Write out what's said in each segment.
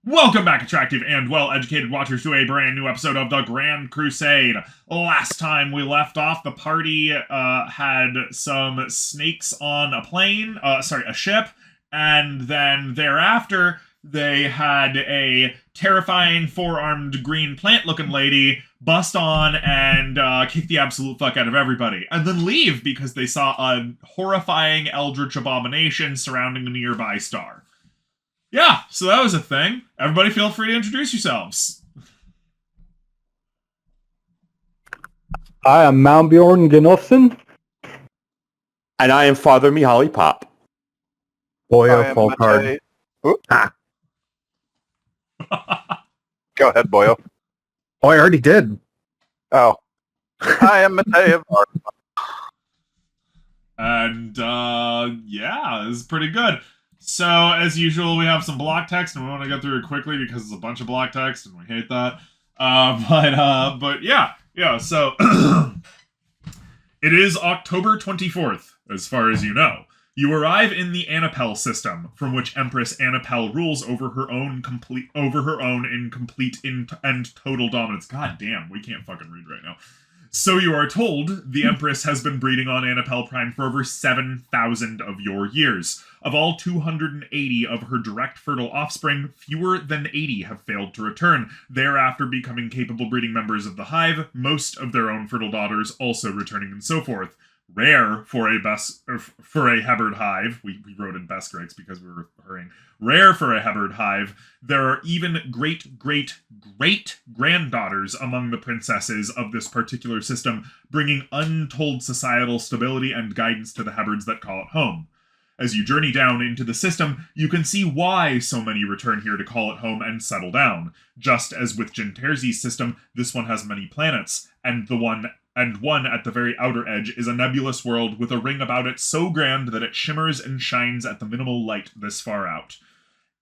Welcome back, attractive and well-educated watchers, to a brand new episode of the Grand Crusade. Last time we left off, the party had some snakes on a ship, and then thereafter, they had a terrifying four-armed green plant-looking lady bust on and kick the absolute fuck out of everybody, and then leave because they saw a horrifying eldritch abomination surrounding a nearby star. Yeah, so that was a thing. Everybody feel free to introduce yourselves. I am Malmbjorn Gnolfsson. And I am Father Mihaly Pop. Boyo Folkard. Go ahead, Boyo. Oh, I already did. Oh. I am Mateo. And, yeah, this is pretty good. So, as usual, we have some block text, and we want to get through it quickly because it's a bunch of block text, and we hate that. But yeah, so it is October 24th, as far as you know. You arrive in the Anapel system, from which Empress Anapel rules over her own in complete and total dominance. God damn, we can't fucking read right now. So you are told the Empress has been breeding on Anapel Prime for over 7,000 of your years. Of all 280 of her direct fertile offspring, fewer than 80 have failed to return, thereafter becoming capable breeding members of the hive, most of their own fertile daughters also returning, and so forth. Rare for a Hebard hive, we wrote in Beskrix because we were hurrying. Rare for a Hebard hive, there are even great-great-great-granddaughters among the princesses of this particular system, bringing untold societal stability and guidance to the Hebards that call it home. As you journey down into the system, you can see why so many return here to call it home and settle down. Just as with Jinterzi's system, this one has many planets, and one at the very outer edge is a nebulous world with a ring about it so grand that it shimmers and shines at the minimal light this far out.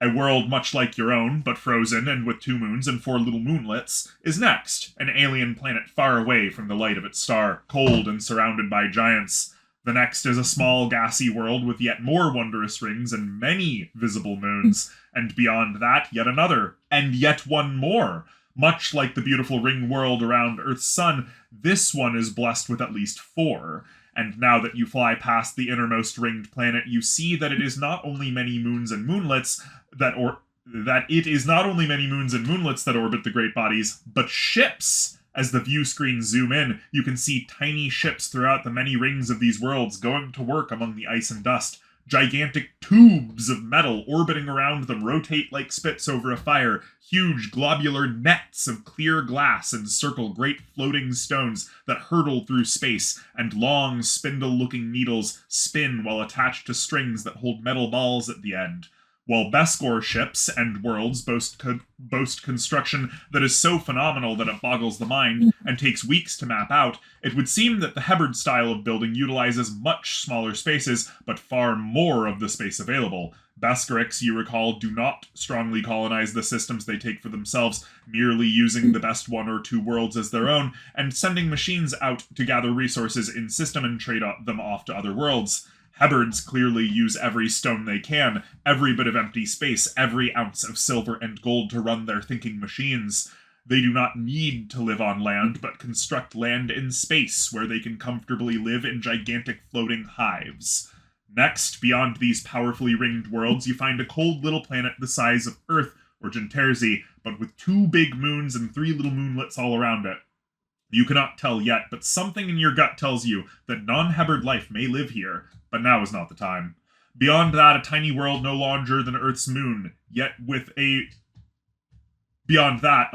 A world much like your own, but frozen and with 2 moons and 4 little moonlets, is next, an alien planet far away from the light of its star, cold and surrounded by giants. The next is a small gassy world with yet more wondrous rings and many visible moons, and beyond that, yet another, and yet one more. Much like the beautiful ring world around Earth's sun, this one is blessed with at least 4. And now that you fly past the innermost ringed planet, you see that it is not only many moons and moonlets that orbit the great bodies, but ships. As the view screens zoom in, you can see tiny ships throughout the many rings of these worlds going to work among the ice and dust. Gigantic tubes of metal orbiting around them rotate like spits over a fire. Huge globular nets of clear glass encircle great floating stones that hurtle through space, and long spindle-looking needles spin while attached to strings that hold metal balls at the end. While Beskor ships and worlds boast construction that is so phenomenal that it boggles the mind and takes weeks to map out, it would seem that the Hebard style of building utilizes much smaller spaces, but far more of the space available. Beskrix, you recall, do not strongly colonize the systems they take for themselves, merely using the best 1 or 2 worlds as their own, and sending machines out to gather resources in system and trade them off to other worlds. Hebards clearly use every stone they can, every bit of empty space, every ounce of silver and gold to run their thinking machines. They do not need to live on land, but construct land in space, where they can comfortably live in gigantic floating hives. Next, beyond these powerfully ringed worlds, you find a cold little planet the size of Earth, or Jinterzi, but with 2 big moons and 3 little moonlets all around it. You cannot tell yet, but something in your gut tells you that non-Hebard life may live here, but now is not the time. Beyond that, a tiny world no larger than Earth's moon, yet with a... Beyond that,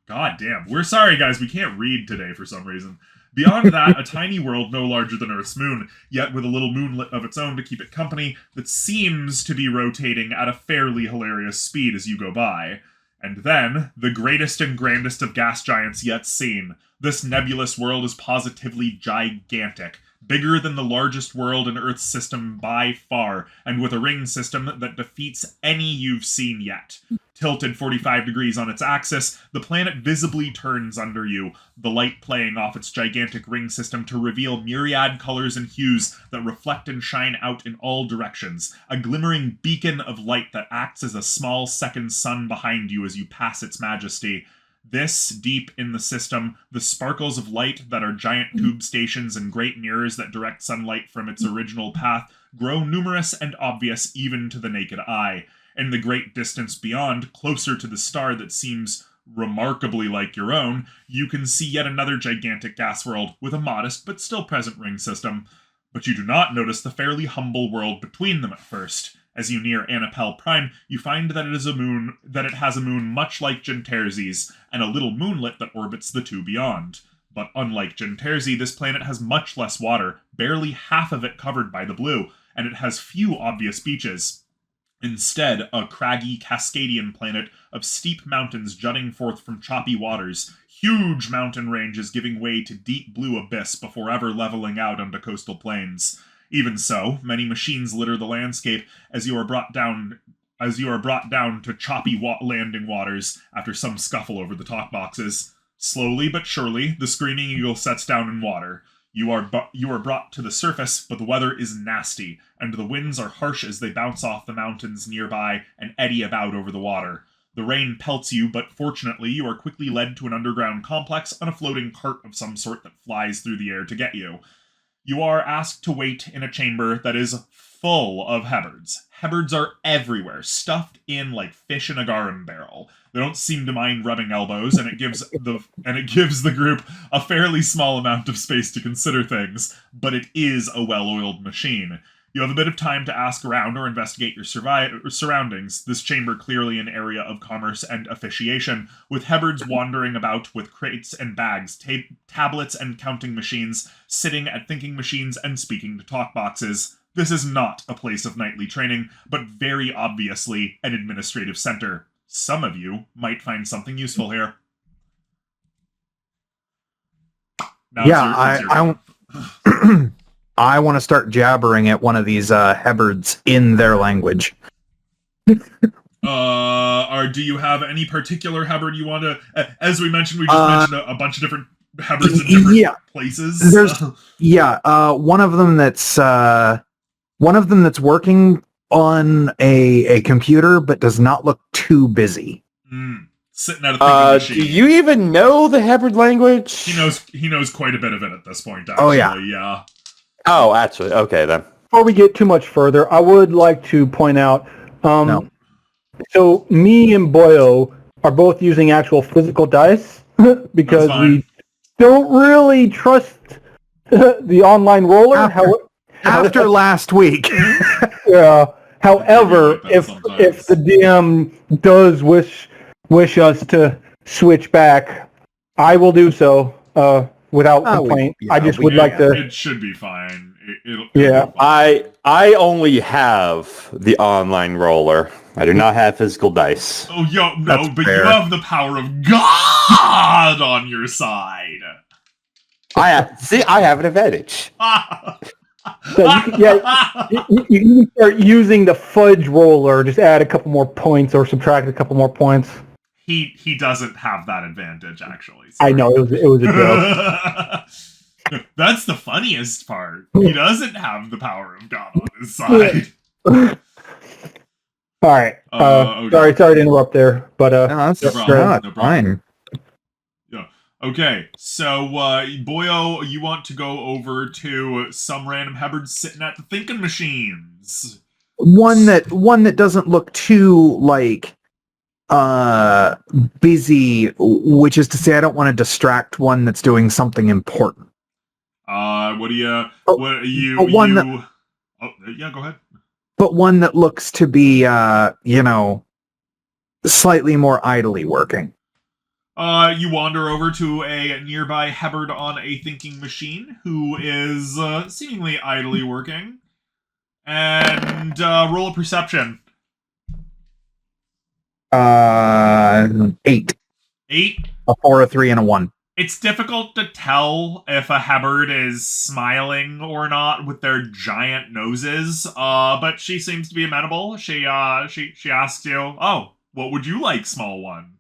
God damn. We're sorry, guys, we can't read today for some reason. Beyond that, a tiny world no larger than Earth's moon, yet with a little moonlet of its own to keep it company, that seems to be rotating at a fairly hilarious speed as you go by. And then, the greatest and grandest of gas giants yet seen. This nebulous world is positively gigantic. bigger than the largest world in Earth's system by far, and with a ring system that defeats any you've seen yet. Tilted 45 degrees on its axis, the planet visibly turns under you, the light playing off its gigantic ring system to reveal myriad colors and hues that reflect and shine out in all directions, a glimmering beacon of light that acts as a small second sun behind you as you pass its majesty. This, deep in the system, the sparkles of light that are giant tube stations and great mirrors that direct sunlight from its original path grow numerous and obvious even to the naked eye. In the great distance beyond, closer to the star that seems remarkably like your own, you can see yet another gigantic gas world with a modest but still present ring system. But you do not notice the fairly humble world between them at first. As you near Anapel Prime, you find that it has a moon much like Genterzi's, and a little moonlet that orbits the two beyond. But unlike Genterzi, this planet has much less water, barely half of it covered by the blue, and it has few obvious beaches. Instead, a craggy Cascadian planet of steep mountains jutting forth from choppy waters, huge mountain ranges giving way to deep blue abyss before ever leveling out onto coastal plains. Even so, many machines litter the landscape as you are brought down to choppy landing waters after some scuffle over the talk boxes. Slowly but surely, the screaming eagle sets down in water. You are brought to the surface, but the weather is nasty, and the winds are harsh as they bounce off the mountains nearby and eddy about over the water. The rain pelts you, but fortunately you are quickly led to an underground complex on a floating cart of some sort that flies through the air to get you. You are asked to wait in a chamber that is full of Heberds. Heberds are everywhere, stuffed in like fish in a garum barrel. They don't seem to mind rubbing elbows, and it gives the group a fairly small amount of space to consider things, but it is a well-oiled machine. You have a bit of time to ask around or investigate your surroundings, this chamber clearly an area of commerce and officiation, with Heberds wandering about with crates and bags, tablets and counting machines, sitting at thinking machines and speaking to talk boxes. This is not a place of knightly training, but very obviously an administrative center. Some of you might find something useful here. Now I want to start jabbering at one of these Heberds in their language. Do you have any particular Heberd you want to? As we mentioned, we just mentioned a bunch of different Heberds in different places. There's one of them that's working on a computer, but does not look too busy. Sitting at a thinking machine. Do you even know the Heberd language? He knows quite a bit of it at this point. Actually. Yeah. Oh, actually, okay then. Before we get too much further, I would like to point out. No. So me and Boyo are both using actual physical dice because we don't really trust the online roller. After last week. Yeah. However, if the DM does wish us to switch back, I will do so without complaint. I just would like to. It should be fine. It'll be fine. I only have the online roller. I do not have physical dice. Oh, no, but fair. You have the power of God on your side. I have an advantage. So you can start using the fudge roller. Just add a couple more points or subtract a couple more points. He doesn't have that advantage, actually. Sorry. I know it was a joke. That's the funniest part. He doesn't have the power of God on his side. All right. Okay. Sorry to interrupt there, but no problem. Fine. Yeah. Okay. So, Boyo, you want to go over to some random Heberds sitting at the thinking machines? One that doesn't look too busy, which is to say, I don't want to distract one that's doing something important. Yeah, go ahead. But one that looks to be, slightly more idly working. You wander over to a nearby Heberd on a thinking machine who is seemingly idly working. And roll a perception. 8. 8? A 4, a 3, and a 1. It's difficult to tell if a Hebard is smiling or not with their giant noses, but she seems to be amenable. She asks you, "Oh, what would you like, small one?"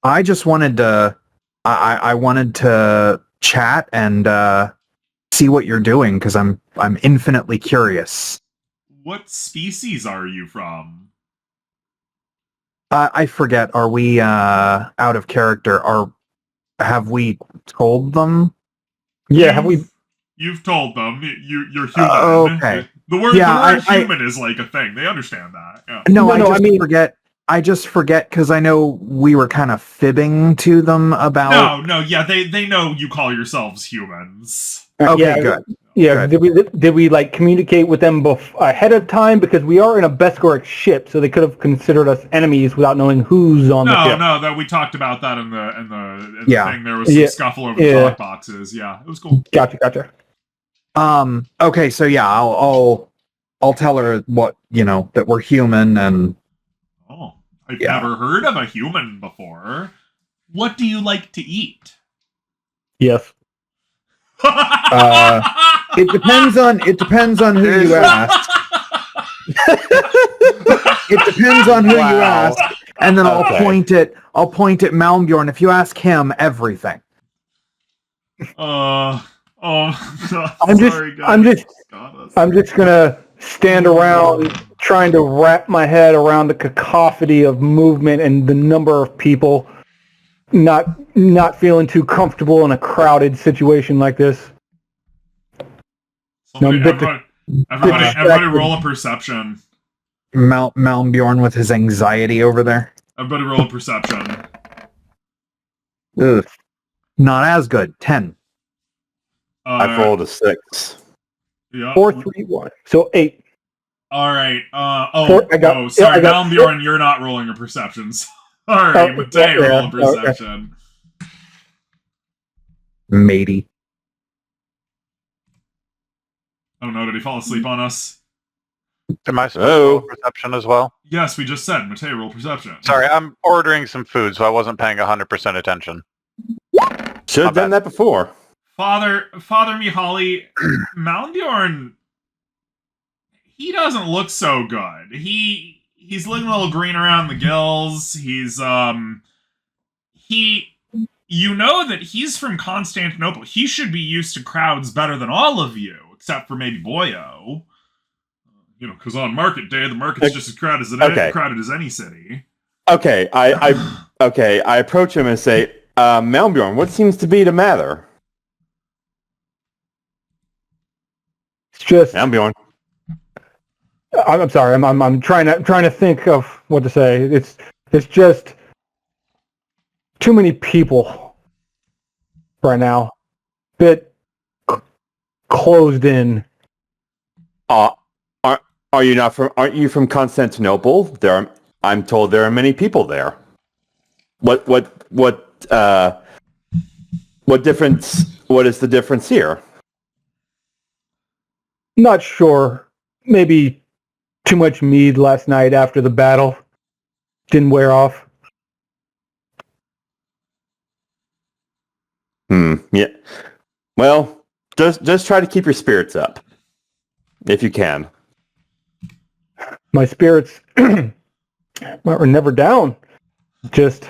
I just wanted to, I wanted to chat and see what you're doing because I'm infinitely curious. What species are you from? I forget. Are we out of character? Have we told them? Yeah, have we? You've told them you're human. Okay. The word human is like a thing. They understand that. Yeah. No, I forget. I just forget because I know we were kind of fibbing to them about. No, yeah, they know you call yourselves humans. Okay, yeah, good. Yeah, Good. did we like communicate with them ahead of time because we are in a Beskoric ship, so they could have considered us enemies without knowing who's on the ship. No, that we talked about that in the thing. There was some scuffle over the talk boxes. Yeah, it was cool. Gotcha. Okay, so yeah, I'll tell her what that we're human and. Oh, I've never heard of a human before. What do you like to eat? Yes. It depends on who you ask. It depends on who you ask, and then I'll point at Malmbjorn. If you ask him, everything. I'm just gonna stand around trying to wrap my head around the cacophony of movement and the number of people. Not feeling too comfortable in a crowded situation like this. Everybody roll a perception. Malmbjorn with his anxiety over there. Everybody roll a perception. Ugh. Not as good. 10. I've rolled a 6. Yeah. 4, 3, 1. So 8. All right. Sorry, Malmbjorn, you're not rolling a perception. Sorry, Matei, roll a perception. Matey. Oh no, did he fall asleep on us? Am I supposed to roll perception as well? Yes, we just said, Matei, roll perception. Sorry, I'm ordering some food, so I wasn't paying 100% attention. Should have done that before. Father Mihaly, Malmbjorn, he doesn't look so good. He's looking a little green around the gills. He's you know that he's from Constantinople. He should be used to crowds better than all of you, except for maybe Boyo. Because on market day, the market's just as crowded as any city. Okay, I approach him and say, Malmbjorn, what seems to be the matter? It's just Malmbjorn. I'm sorry. I'm trying to think of what to say. It's just too many people right now. Bit closed in. Aren't you from Constantinople? I'm told there are many people there. What difference? What is the difference here? Not sure. Maybe too much mead last night after the battle. Didn't wear off. Yeah. Well, just try to keep your spirits up, if you can. My spirits were never down. Just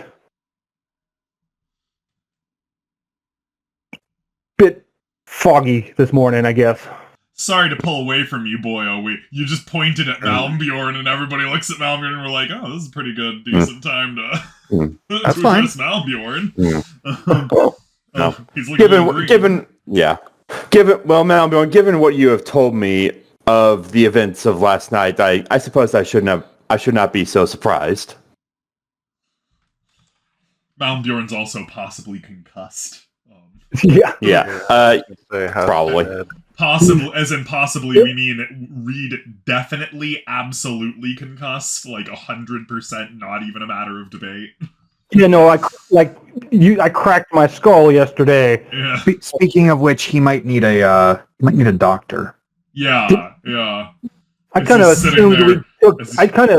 bit foggy this morning, I guess. Sorry to pull away from you, Boyo. You just pointed at Malmbjorn, and everybody looks at Malmbjorn, and we're like, "Oh, this is a pretty good, decent time to That's fine. address Malmbjorn." No. He's looking given Malmbjorn, given what you have told me of the events of last night, I suppose I should not be so surprised. Malmbjorn's also possibly concussed. Yeah. Probably. Possibly, we mean Reed definitely, absolutely concussed, like 100%, not even a matter of debate. I cracked my skull yesterday. Yeah. Speaking of which, he might need a doctor. Yeah. I kind of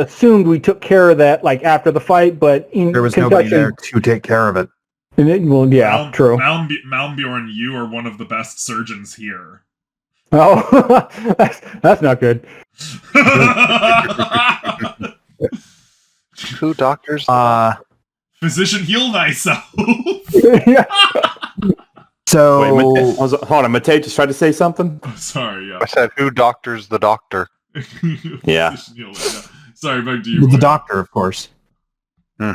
assumed we took care of that like after the fight, but there was nobody there to take care of it. Well, yeah, true. Malmbjorn, you are one of the best surgeons here. Oh, that's not good. Who doctors? Physician, heal thyself. Yeah. Wait, So hold on. Matei just tried to say something. Sorry, yeah. I said, who doctors the doctor? Yeah. Physician, heal thyself. Sorry, back to you. the Boy. doctor, of course. Hmm.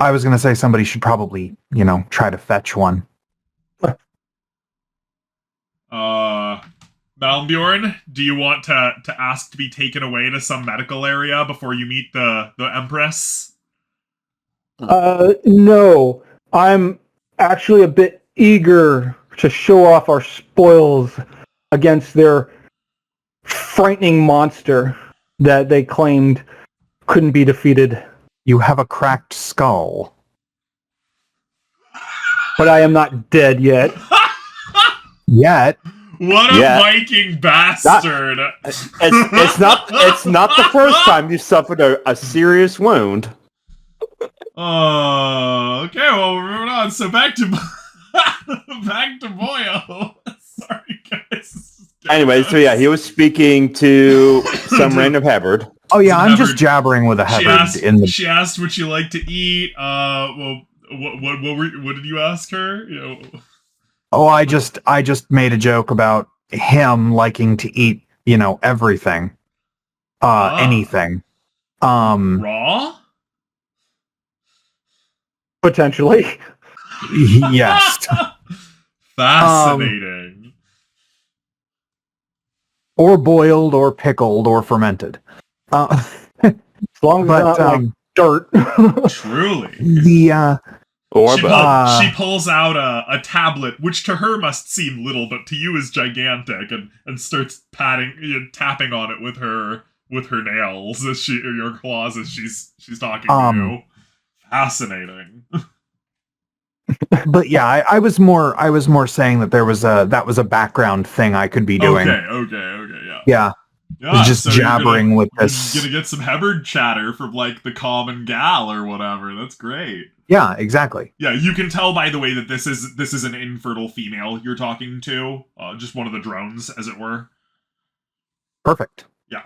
I was gonna say somebody should probably, try to fetch one. Malmbjorn, do you want to ask to be taken away to some medical area before you meet the Empress? No, I'm actually a bit eager to show off our spoils against their frightening monster that they claimed couldn't be defeated. You have a cracked skull. But I am not dead yet. Yet. What a Viking bastard! It's not the first time you suffered a serious wound. Okay, well, we're moving on. So back to Boyo. Sorry, guys. Anyway, so yeah, he was speaking to some random Hebbard. Oh yeah, I'm Hebbard. just jabbering with a Hebbard She asked what you like to eat. Well, what did you ask her? Oh, I just made a joke about him liking to eat, everything. Anything. Raw? Potentially. Yes. Fascinating. Or boiled or pickled or fermented. As long as it's not like dirt. Truly. Or she pulls out a tablet, which to her must seem little, but to you is gigantic, and starts tapping on it with her nails or your claws as she's talking to you. Fascinating. But yeah, I was more saying that that was a background thing I could be doing. Okay, Yeah. Yeah, just so jabbering with this. You're gonna get some Hebbard chatter from like the common gal or whatever. That's great. Yeah, exactly. Yeah, you can tell by the way that this is an infertile female you're talking to. Just one of the drones, as it were. Perfect. Yeah.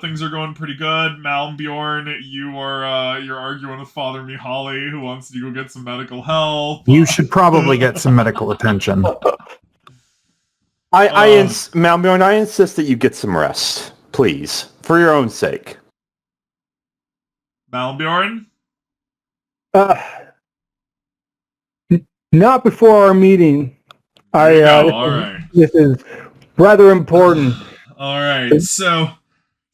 Things are going pretty good. Malmbjorn, you're arguing with Father Mihaly, who wants to go get some medical help. You should probably get some medical attention. Malmbjorn, I insist that you get some rest, please, for your own sake. Malmbjorn? Not before our meeting. Alright. This is rather important. Alright, so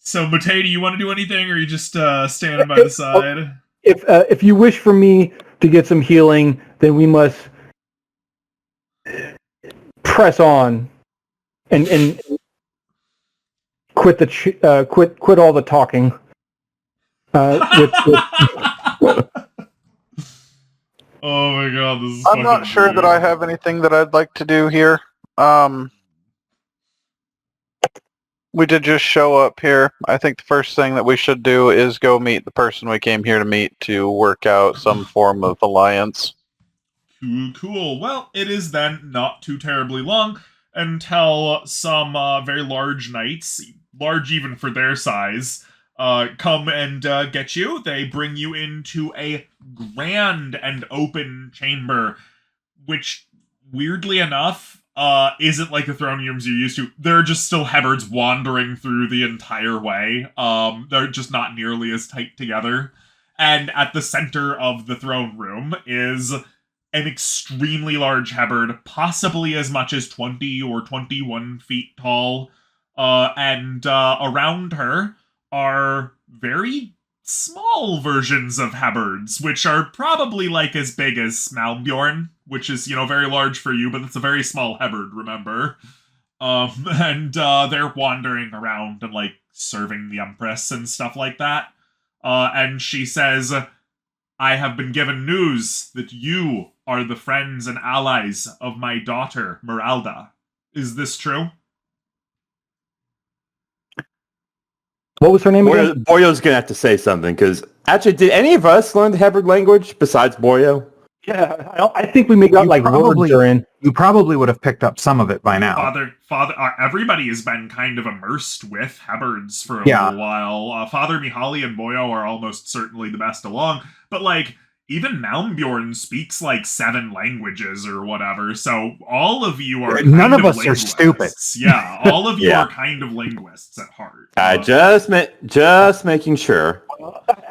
Matei, do you want to do anything, or are you just standing by the side? If you wish for me to get some healing, then we must press on and quit quit all the talking. Oh my god, this is I'm not sure that I have anything that I'd like to do here. We did just show up here. I think the first thing that we should do is go meet the person we came here to meet to work out some form of alliance. Cool. Well, it is then not too terribly long until some very large knights, large even for their size, come and get you. They bring you into a grand and open chamber, which, weirdly enough, isn't like the throne rooms you're used to. There are just still Hebbards wandering through the entire way. They're just not nearly as tight together. And at the center of the throne room is an extremely large Hebbard, possibly as much as 20 or 21 feet tall. And around her are very small versions of Hebbards, which are probably like as big as Malmbjorn, which is, very large for you, but it's a very small Hebbard, remember? And they're wandering around and, serving the Empress and stuff like that. And she says, I have been given news that you are the friends and allies of my daughter, Meralda. Is this true? What was her name again? Boyo's gonna have to say something because actually, did any of us learn the Hebrew language besides Boyo? Yeah, I think we maybe got like words are in. You probably would have picked up some of it by now. Father, everybody has been kind of immersed with Hebrids for a little while. Father Mihaly and Boyo are almost certainly the best along, but like even Malmbjorn speaks like 7 languages or whatever. So all of you are none of us linguists. are stupid. Yeah, all of you are kind of linguists at heart. Just making sure.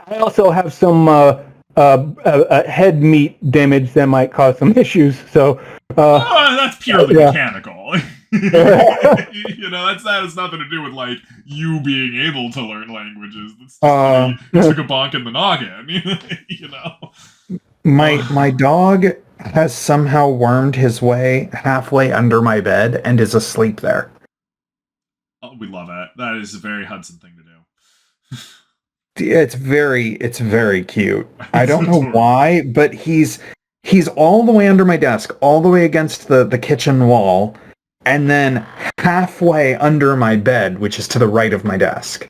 I also have some head meat damage that might cause some issues. So that's purely mechanical. That has nothing to do with like you being able to learn languages. It's like a bonk in the noggin. My dog has somehow wormed his way halfway under my bed and is asleep there. Oh, we love it. That is a very Hudson thing to do. It's very cute. I don't know why, but he's all the way under my desk, all the way against the kitchen wall, and then halfway under my bed, which is to the right of my desk.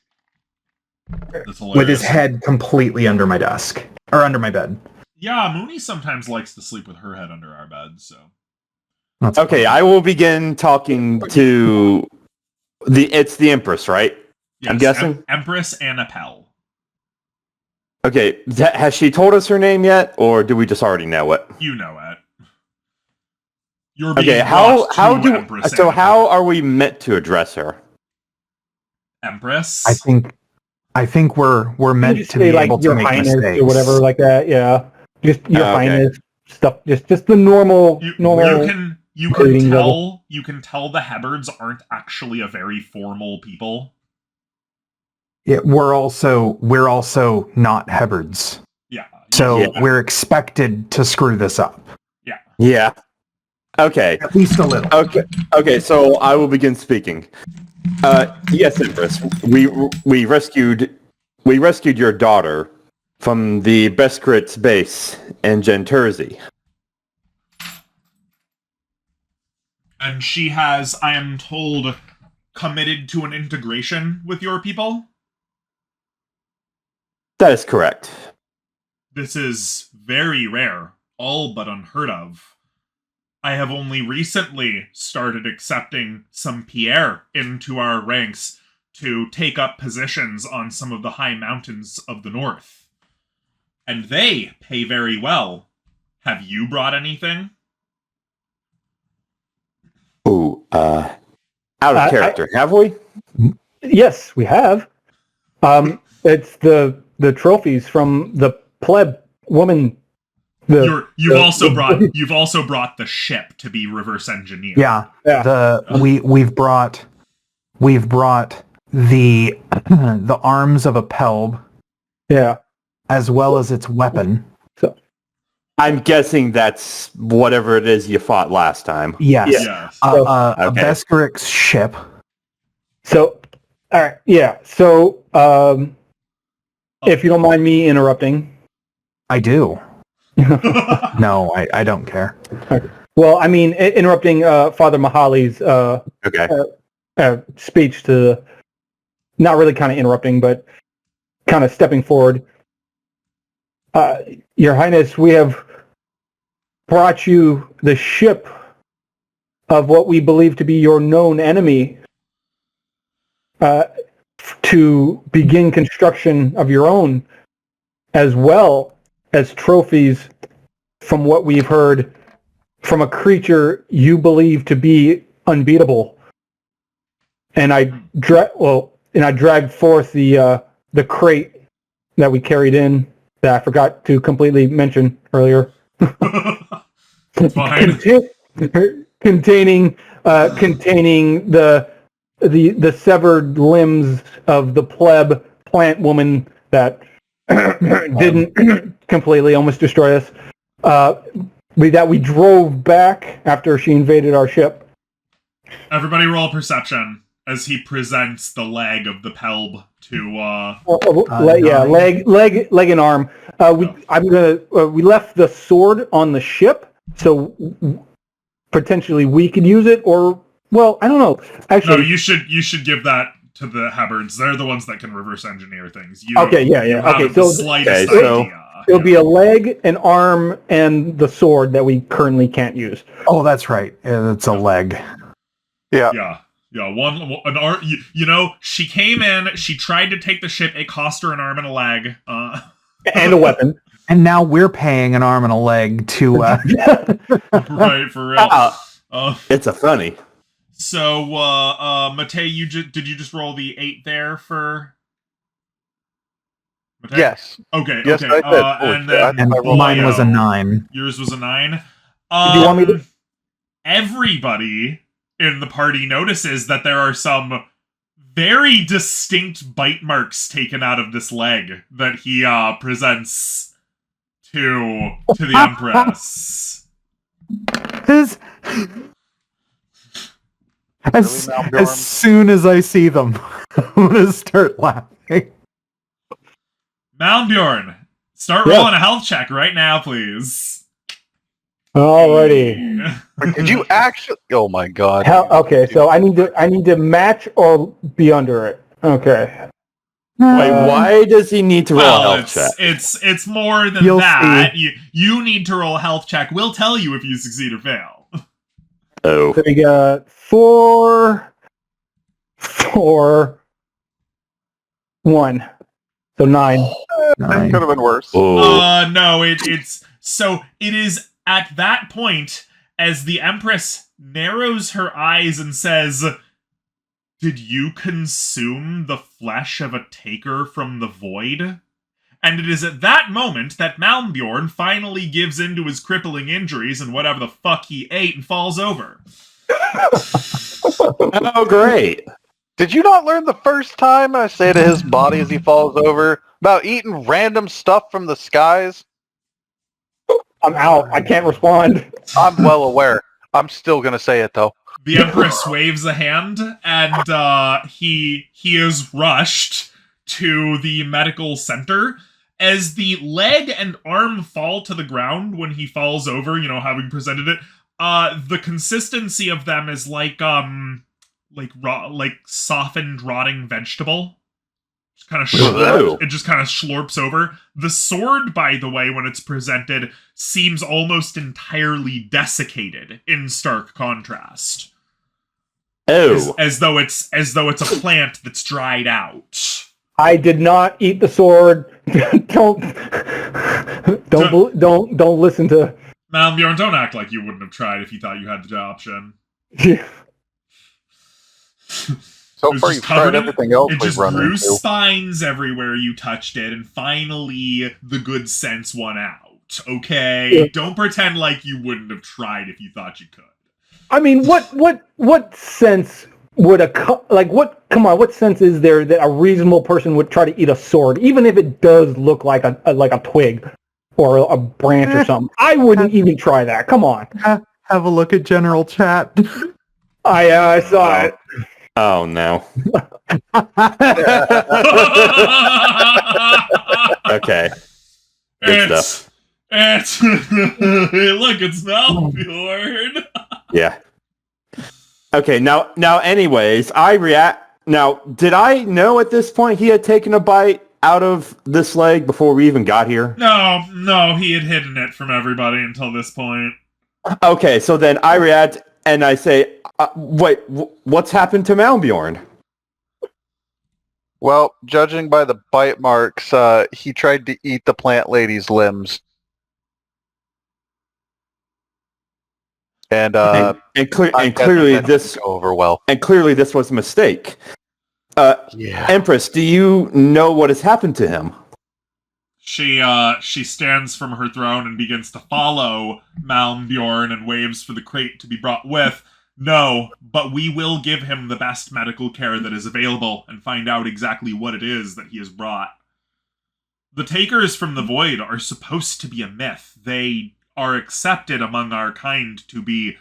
That's hilarious. With his head completely under my desk. Or under my bed. Yeah, Mooney sometimes likes to sleep with her head under our bed, so... That's okay, funny. I will begin talking to... It's the Empress, right? Yes, I'm guessing? Empress Anapel. Okay, has she told us her name yet, or do we just already know it? You know it. You're being okay, how are we meant to address her? Empress? I think we're meant to be like able to your make highness mistakes or whatever like that. Yeah, just your highness stuff. Just the normal. You can tell the Hebrids aren't actually a very formal people. Yeah, we're also not Hebrids. Yeah. So we're expected to screw this up. Yeah. Yeah. Okay. At least a little. Okay, so I will begin speaking. Yes, Empress. We rescued your daughter from the Beskrit's base in Genterzy. And she has, I am told, committed to an integration with your people? That is correct. This is very rare, all but unheard of. I have only recently started accepting some Pierre into our ranks to take up positions on some of the high mountains of the north. And they pay very well. Have you brought anything? Ooh, out of character, have we? Yes, we have. It's the trophies from the pleb woman. You've also brought the ship to be reverse engineered. Yeah. We've brought the the arms of a pelb. Yeah. As well as its weapon. So I'm guessing that's whatever it is you fought last time. Yes. Yes. A Beskeric's ship. So, all right. Yeah. So, if you don't mind me interrupting. I do. No, I don't care. Okay. Well, I mean, interrupting Father Mihaly's speech to, not really kind of interrupting, but kind of stepping forward. Your Highness, we have brought you the ship of what we believe to be your known enemy to begin construction of your own, as well as trophies from what we've heard from a creature you believe to be unbeatable. And I dragged forth the crate that we carried in that I forgot to completely mention earlier. Fine. Containing the severed limbs of the pleb plant woman that didn't completely almost destroy us. That we drove back after she invaded our ship. Everybody roll perception as he presents the leg of the pelb to leg and arm. We left the sword on the ship, so potentially we could use it, or I don't know. Actually, no, you should give that to the Habards. They're the ones that can reverse engineer things. Okay, yeah. You Okay, haven't so the slightest so idea. it'll be a leg, an arm, and the sword that we currently can't use. Oh, that's right. It's a leg. Yeah, an arm. You know, she came in. She tried to take the ship. It cost her an arm and a leg. And a weapon. And now we're paying an arm and a leg to... Right, for real. It's a funny. So, Matei, did you just roll the 8 there for... Matei? Yes. Okay, Yes, okay. I did. And then and mine was a 9. yours was a 9. Do you want me to... Everybody in the party notices that there are some very distinct bite marks taken out of this leg that he presents to the Empress. As soon as I see them, I'm going to start laughing. Malmbjorn, start Yeah. rolling a health check right now, please. Alrighty. Did you actually? Oh my god. Okay, so I need to match or be under it. Okay. Wait, why does he need to roll a Well, health check? it's more than You'll that. You need to roll a health check. We'll tell you if you succeed or fail. Oh. So we got 4, 1. So 9. It could have been worse. Oh. No, it is at that point as the Empress narrows her eyes and says, "Did you consume the flesh of a taker from the void?" And it is at that moment that Malmbjorn finally gives in to his crippling injuries and whatever the fuck he ate and falls over. Oh, great. Did you not learn the first time I say to his body as he falls over about eating random stuff from the skies? I'm out. I can't respond. I'm well aware. I'm still gonna say it though. The Empress waves a hand, and he is rushed to the medical center. As the leg and arm fall to the ground when he falls over, you know, having presented it, the consistency of them is like softened rotting vegetable. Just kind of it just kind of slurps over. The sword, by the way, when it's presented, seems almost entirely desiccated in stark contrast. Oh. As though it's a plant that's dried out. I did not eat the sword. don't listen to Malmbjorn, don't act like you wouldn't have tried if you thought you had the option. So far, you've tried everything else it we've just run grew into. spines everywhere you touched it, and finally the good sense won out. Okay? Yeah. Don't pretend like you wouldn't have tried if you thought you could. I mean, what sense would what sense is there that a reasonable person would try to eat a sword, even if it does look like a twig or a branch or something? I wouldn't even try that. Come on. Have a look at general chat. I saw it. Oh, no. Okay. Good stuff. Look, it's Malmbjorn. Yeah. Okay, now anyways, now, did I know at this point he had taken a bite out of this leg before we even got here? No, he had hidden it from everybody until this point. Okay, so then I react and I say, wait, what's happened to Malmbjorn? Well, judging by the bite marks, he tried to eat the plant lady's limbs. And clearly this over well. And clearly this was a mistake. Yeah. Empress, do you know what has happened to him? She stands from her throne and begins to follow Malmbjorn and waves for the crate to be brought with. No, but we will give him the best medical care that is available and find out exactly what it is that he has brought. The takers from the void are supposed to be a myth. They are accepted among our kind to be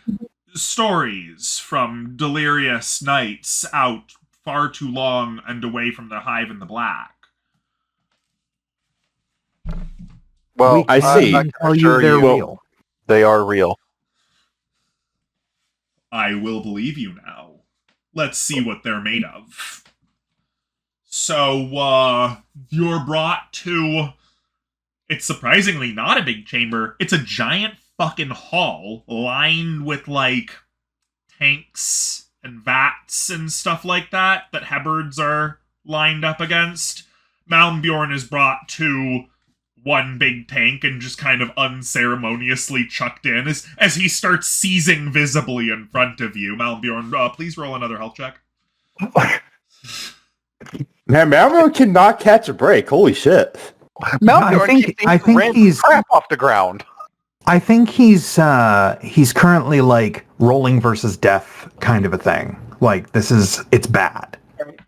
stories from delirious nights out far too long and away from the hive in the black. Well, I see. I can tell you they're real. They are real. I will believe you now. Let's see what they're made of. So, you're brought to... It's surprisingly not a big chamber. It's a giant fucking hall lined with, like, tanks and vats and stuff like that Hebords are lined up against. Malmbjorn is brought to one big tank and just kind of unceremoniously chucked in as he starts seizing visibly in front of you. Malmbjorn, please roll another health check. Man, Malmbjorn cannot catch a break. Holy shit. Malmbjorn, I think he's crap off the ground. I think he's currently like rolling versus death kind of a thing. Like it's bad.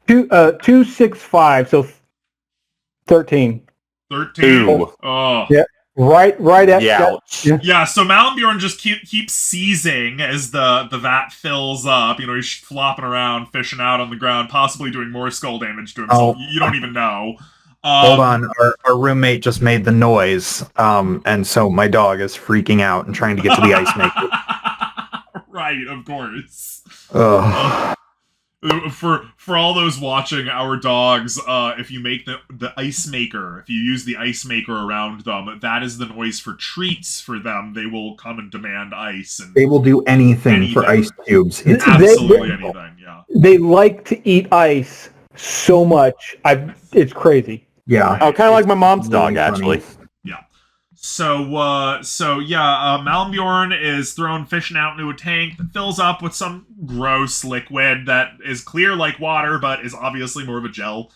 265, so 13. 13. Ooh. Oh. Yeah. Right at Yeah, so Malmbjorn just keeps seizing as the vat fills up. You know, he's flopping around, fishing out on the ground, possibly doing more skull damage to himself. You don't even know. Hold on, our roommate just made the noise, and so my dog is freaking out and trying to get to the ice maker. Right, of course. Ugh. For all those watching, our dogs, if you make the ice maker, if you use the ice maker around them, that is the noise for treats for them. They will come and demand ice. And They will do anything for ice cubes. It's absolutely anything, yeah. They like to eat ice so much. It's crazy. Yeah. Oh, kind of like my mom's dog, actually. Yeah. So Malmbjorn is thrown fishing out into a tank that fills up with some gross liquid that is clear like water, but is obviously more of a gel.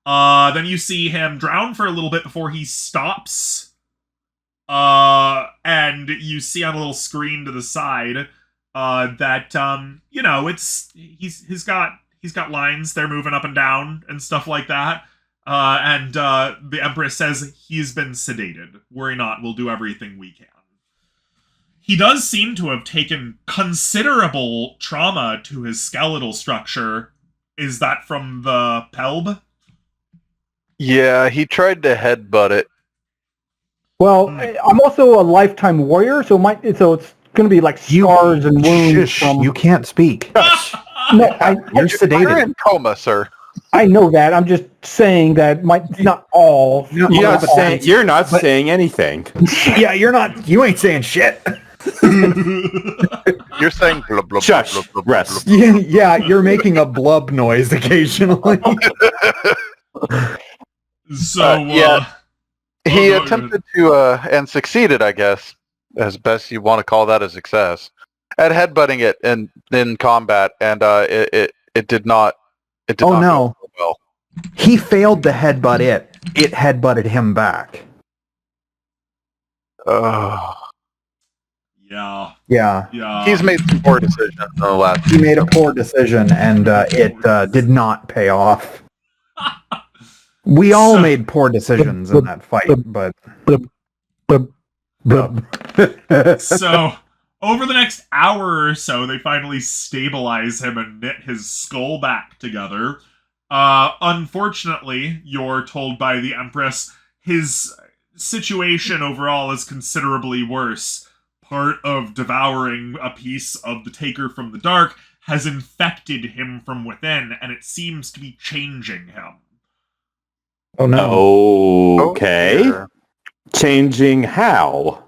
Then you see him drown for a little bit before he stops. And you see on a little screen to the side that he's got lines. They're moving up and down and stuff like that. And the Empress says he's been sedated. Worry not, we'll do everything we can. He does seem to have taken considerable trauma to his skeletal structure. Is that from the Pelb? Yeah, he tried to headbutt it. Well, I'm also a lifetime warrior, so it's going to be like scars and wounds. You can't speak. No, You're sedated. You're in coma, sir. I know that. I'm just saying that not all. You're not saying anything. Yeah, you ain't saying shit. You're saying blub, blub, Shush. blub, blub, Rest. blub, blub. Yeah, you're making a blub noise occasionally. So, he attempted to, and succeeded, I guess, as best you want to call that a success, at headbutting it in combat, and it did not. It did not go well. He failed to headbutt it. It headbutted him back. Yeah. He's made some poor decisions in the last. He made a poor decision, and it did not pay off. We all made poor decisions in that fight, but... So, over the next hour or so, they finally stabilize him and knit his skull back together. Unfortunately, you're told by the Empress, his situation overall is considerably worse. Part of devouring a piece of the Taker from the Dark has infected him from within, and it seems to be changing him. Oh no. Okay. Oh, Changing how?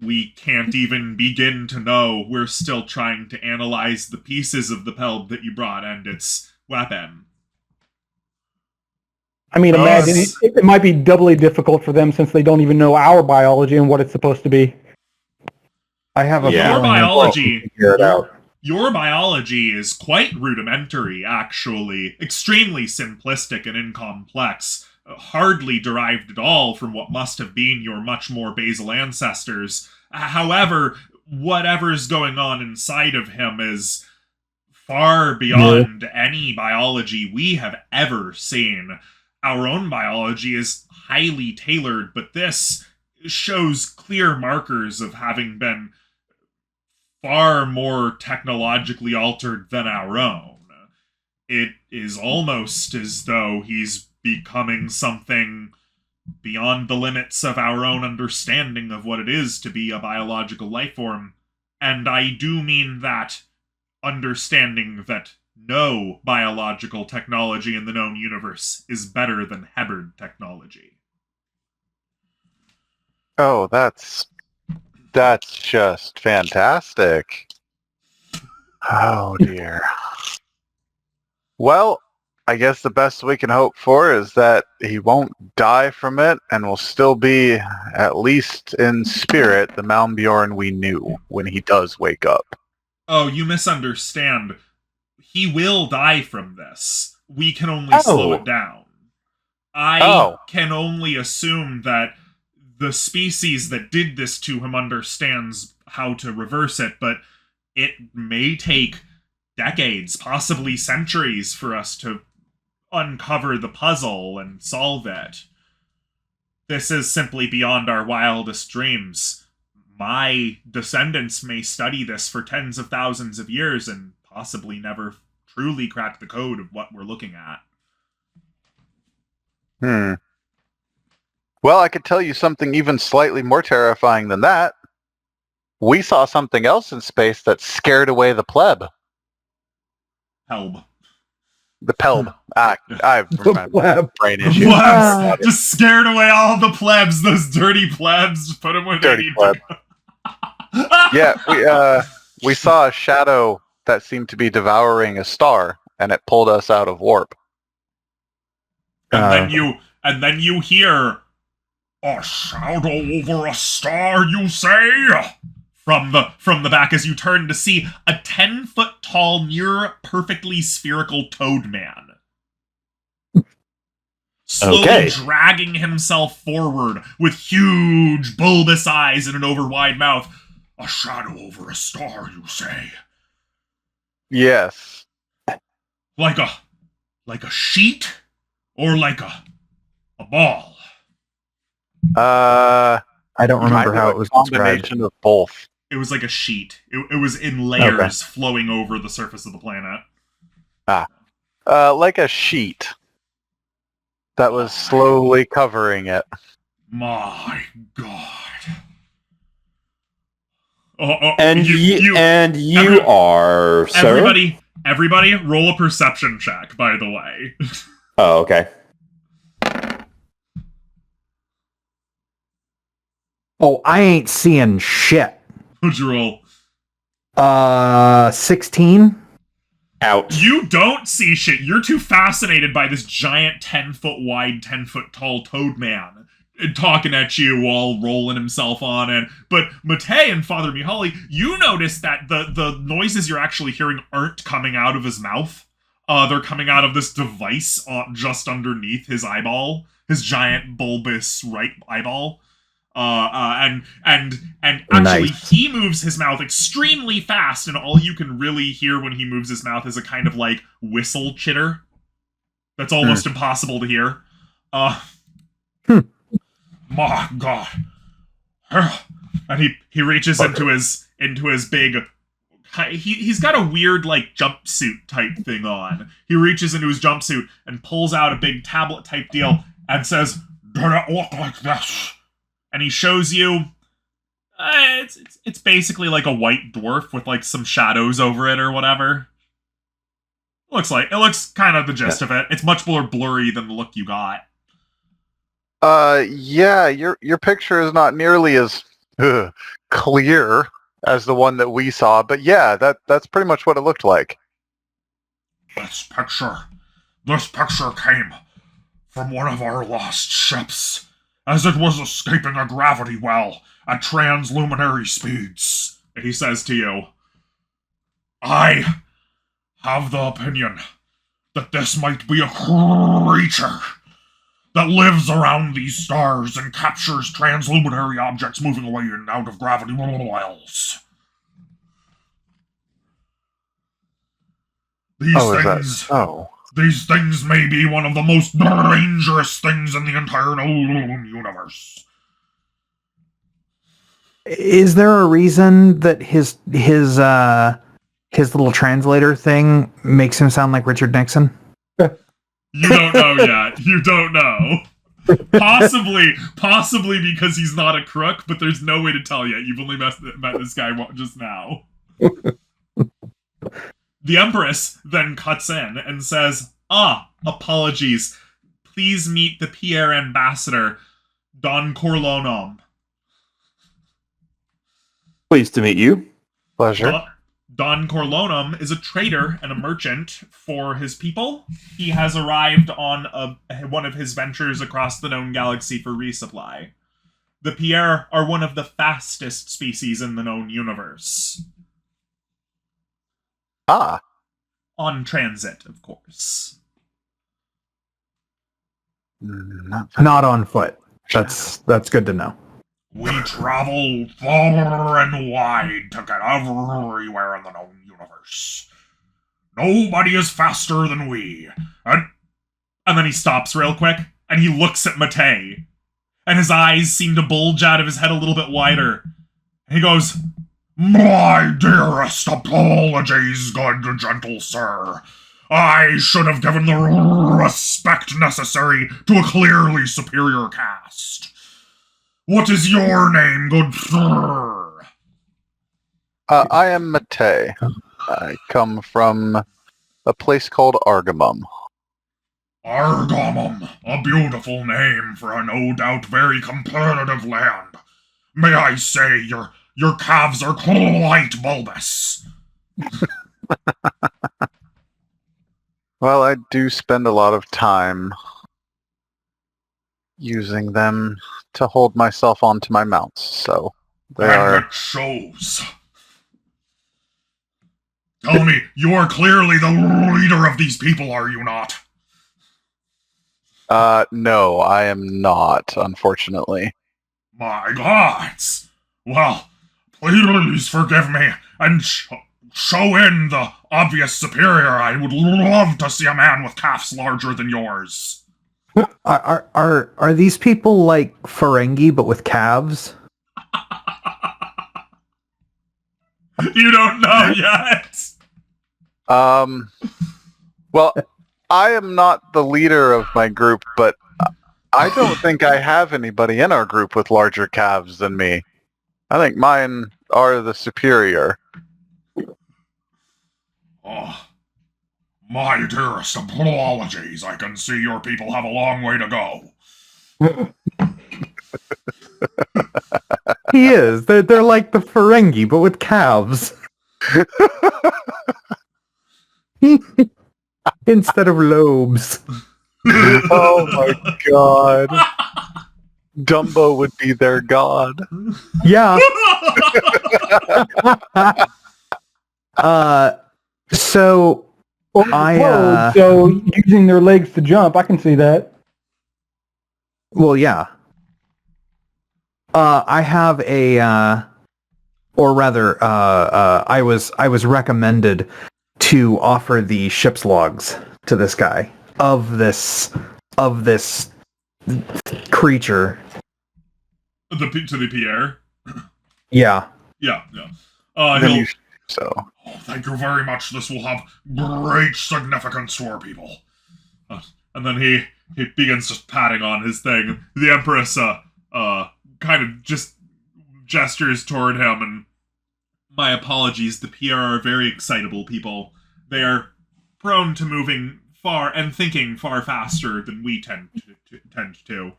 We can't even begin to know. We're still trying to analyze the pieces of the Pelb that you brought and its weapon. I mean, imagine it might be doubly difficult for them since they don't even know our biology and what it's supposed to be. I have a Your biology. Figure it out. Your biology is quite rudimentary, actually. Extremely simplistic and incomplex. Hardly derived at all from what must have been your much more basal ancestors. However, whatever's going on inside of him is far beyond any biology we have ever seen. Our own biology is highly tailored, but this shows clear markers of having been far more technologically altered than our own. It is almost as though he's becoming something beyond the limits of our own understanding of what it is to be a biological life form. And I do mean that understanding that no biological technology in the known universe is better than Hebard technology. Oh, that's just fantastic. Oh dear. Well, I guess the best we can hope for is that he won't die from it and will still be, at least in spirit, the Malmbjorn we knew when he does wake up. Oh, you misunderstand. He will die from this. We can only slow it down. I can only assume that the species that did this to him understands how to reverse it, but it may take decades, possibly centuries, for us to uncover the puzzle and solve it. This is simply beyond our wildest dreams. My descendants may study this for tens of thousands of years and possibly never truly crack the code of what we're looking at. Well, I could tell you something even slightly more terrifying than that. We saw something else in space that scared away the pleb. Pelb. The pelb. I remember. Brain The issue. plebs! Just scared away all the plebs, those dirty plebs. Just put them where they Dirty need pleb. to. Yeah, we saw a shadow that seemed to be devouring a star, and it pulled us out of warp. And then you hear a shadow over a star, you say? From the back as you turn to see a 10-foot tall, near perfectly spherical toad man. Slowly dragging himself forward with huge bulbous eyes and an over-wide mouth. A shadow over a star, you say? Yes. Like a sheet? Or like a ball? I don't remember how it was combination described. of both. It was like a sheet. It was in layers flowing over the surface of the planet. Like a sheet that was slowly covering it. My God. And you are, sir? Everybody, roll a perception check, by the way. Oh, okay. Oh, I ain't seeing shit. What'd you roll? 16? Ouch. You don't see shit. You're too fascinated by this giant 10-foot wide, 10-foot tall toad man talking at you while rolling himself on it. But Matei and Father Mihaly, you notice that the noises you're actually hearing aren't coming out of his mouth. They're coming out of this device just underneath his eyeball, his giant bulbous right eyeball. And actually he moves his mouth extremely fast, and all you can really hear when he moves his mouth is a kind of like whistle chitter that's almost impossible to hear. My God. And he reaches into his big, he's got a weird like jumpsuit type thing on. He reaches into his jumpsuit and pulls out a big tablet type deal and says, "Did it look like this?" And he shows you, it's basically like a white dwarf with like some shadows over it or whatever. It looks kind of the gist of it. It's much more blurry than the look you got. Yeah, your picture is not nearly as clear as the one that we saw, but yeah, that's pretty much what it looked like. This picture came from one of our lost ships, as it was escaping a gravity well at transluminary speeds. He says to you, I have the opinion that this might be a creature that lives around these stars and captures transluminary objects moving away and out of gravity wells. These things may be one of the most dangerous things in the entire known universe. Is there a reason that his little translator thing makes him sound like Richard Nixon? You don't know yet. You don't know. Possibly because he's not a crook, but there's no way to tell yet. You've only met this guy just now. The Empress then cuts in and says, apologies. Please meet the Pierre ambassador, Don Corleonom. Pleased to meet you. Pleasure. Don Corleonom is a trader and a merchant for his people. He has arrived on one of his ventures across the known galaxy for resupply. The Pierre are one of the fastest species in the known universe. On transit, of course. Not on foot. That's good to know. We travel far and wide to get everywhere in the known universe. Nobody is faster than we. And then he stops real quick, and he looks at Matei. And his eyes seem to bulge out of his head a little bit wider. And he goes, "My dearest apologies, good gentle sir. I should have given the respect necessary to a clearly superior caste. What is your name, good sir?" I am Matei. I come from a place called Argamum. Argamum, a beautiful name for a no doubt very competitive land. May I say your calves are quite bulbous. Well, I do spend a lot of time using them to hold myself onto my mounts, so they are... And it shows. Tell me, you are clearly the leader of these people, are you not? No, I am not, unfortunately. My gods! Well, please forgive me, and show in the obvious superior. I would love to see a man with calves larger than yours. Are these people like Ferengi but with calves? You don't know yet. Well, I am not the leader of my group, but I don't think I have anybody in our group with larger calves than me. I think mine are the superior. Oh, my dearest apologies. I can see your people have a long way to go. He is. They're like the Ferengi, but with calves. Instead of lobes. Oh my god. Dumbo would be their god. Yeah. So so using their legs to jump, I can see that. Well, yeah. I have I was recommended to offer the ship's logs to this guy of this creature. To the Pierre? Yeah. Yeah. So. Oh, thank you very much. This will have great significance to our people. And then he begins just patting on his thing. The Empress kind of just gestures toward him, and my apologies, the PR are very excitable people. They are prone to moving far and thinking far faster than we tend to.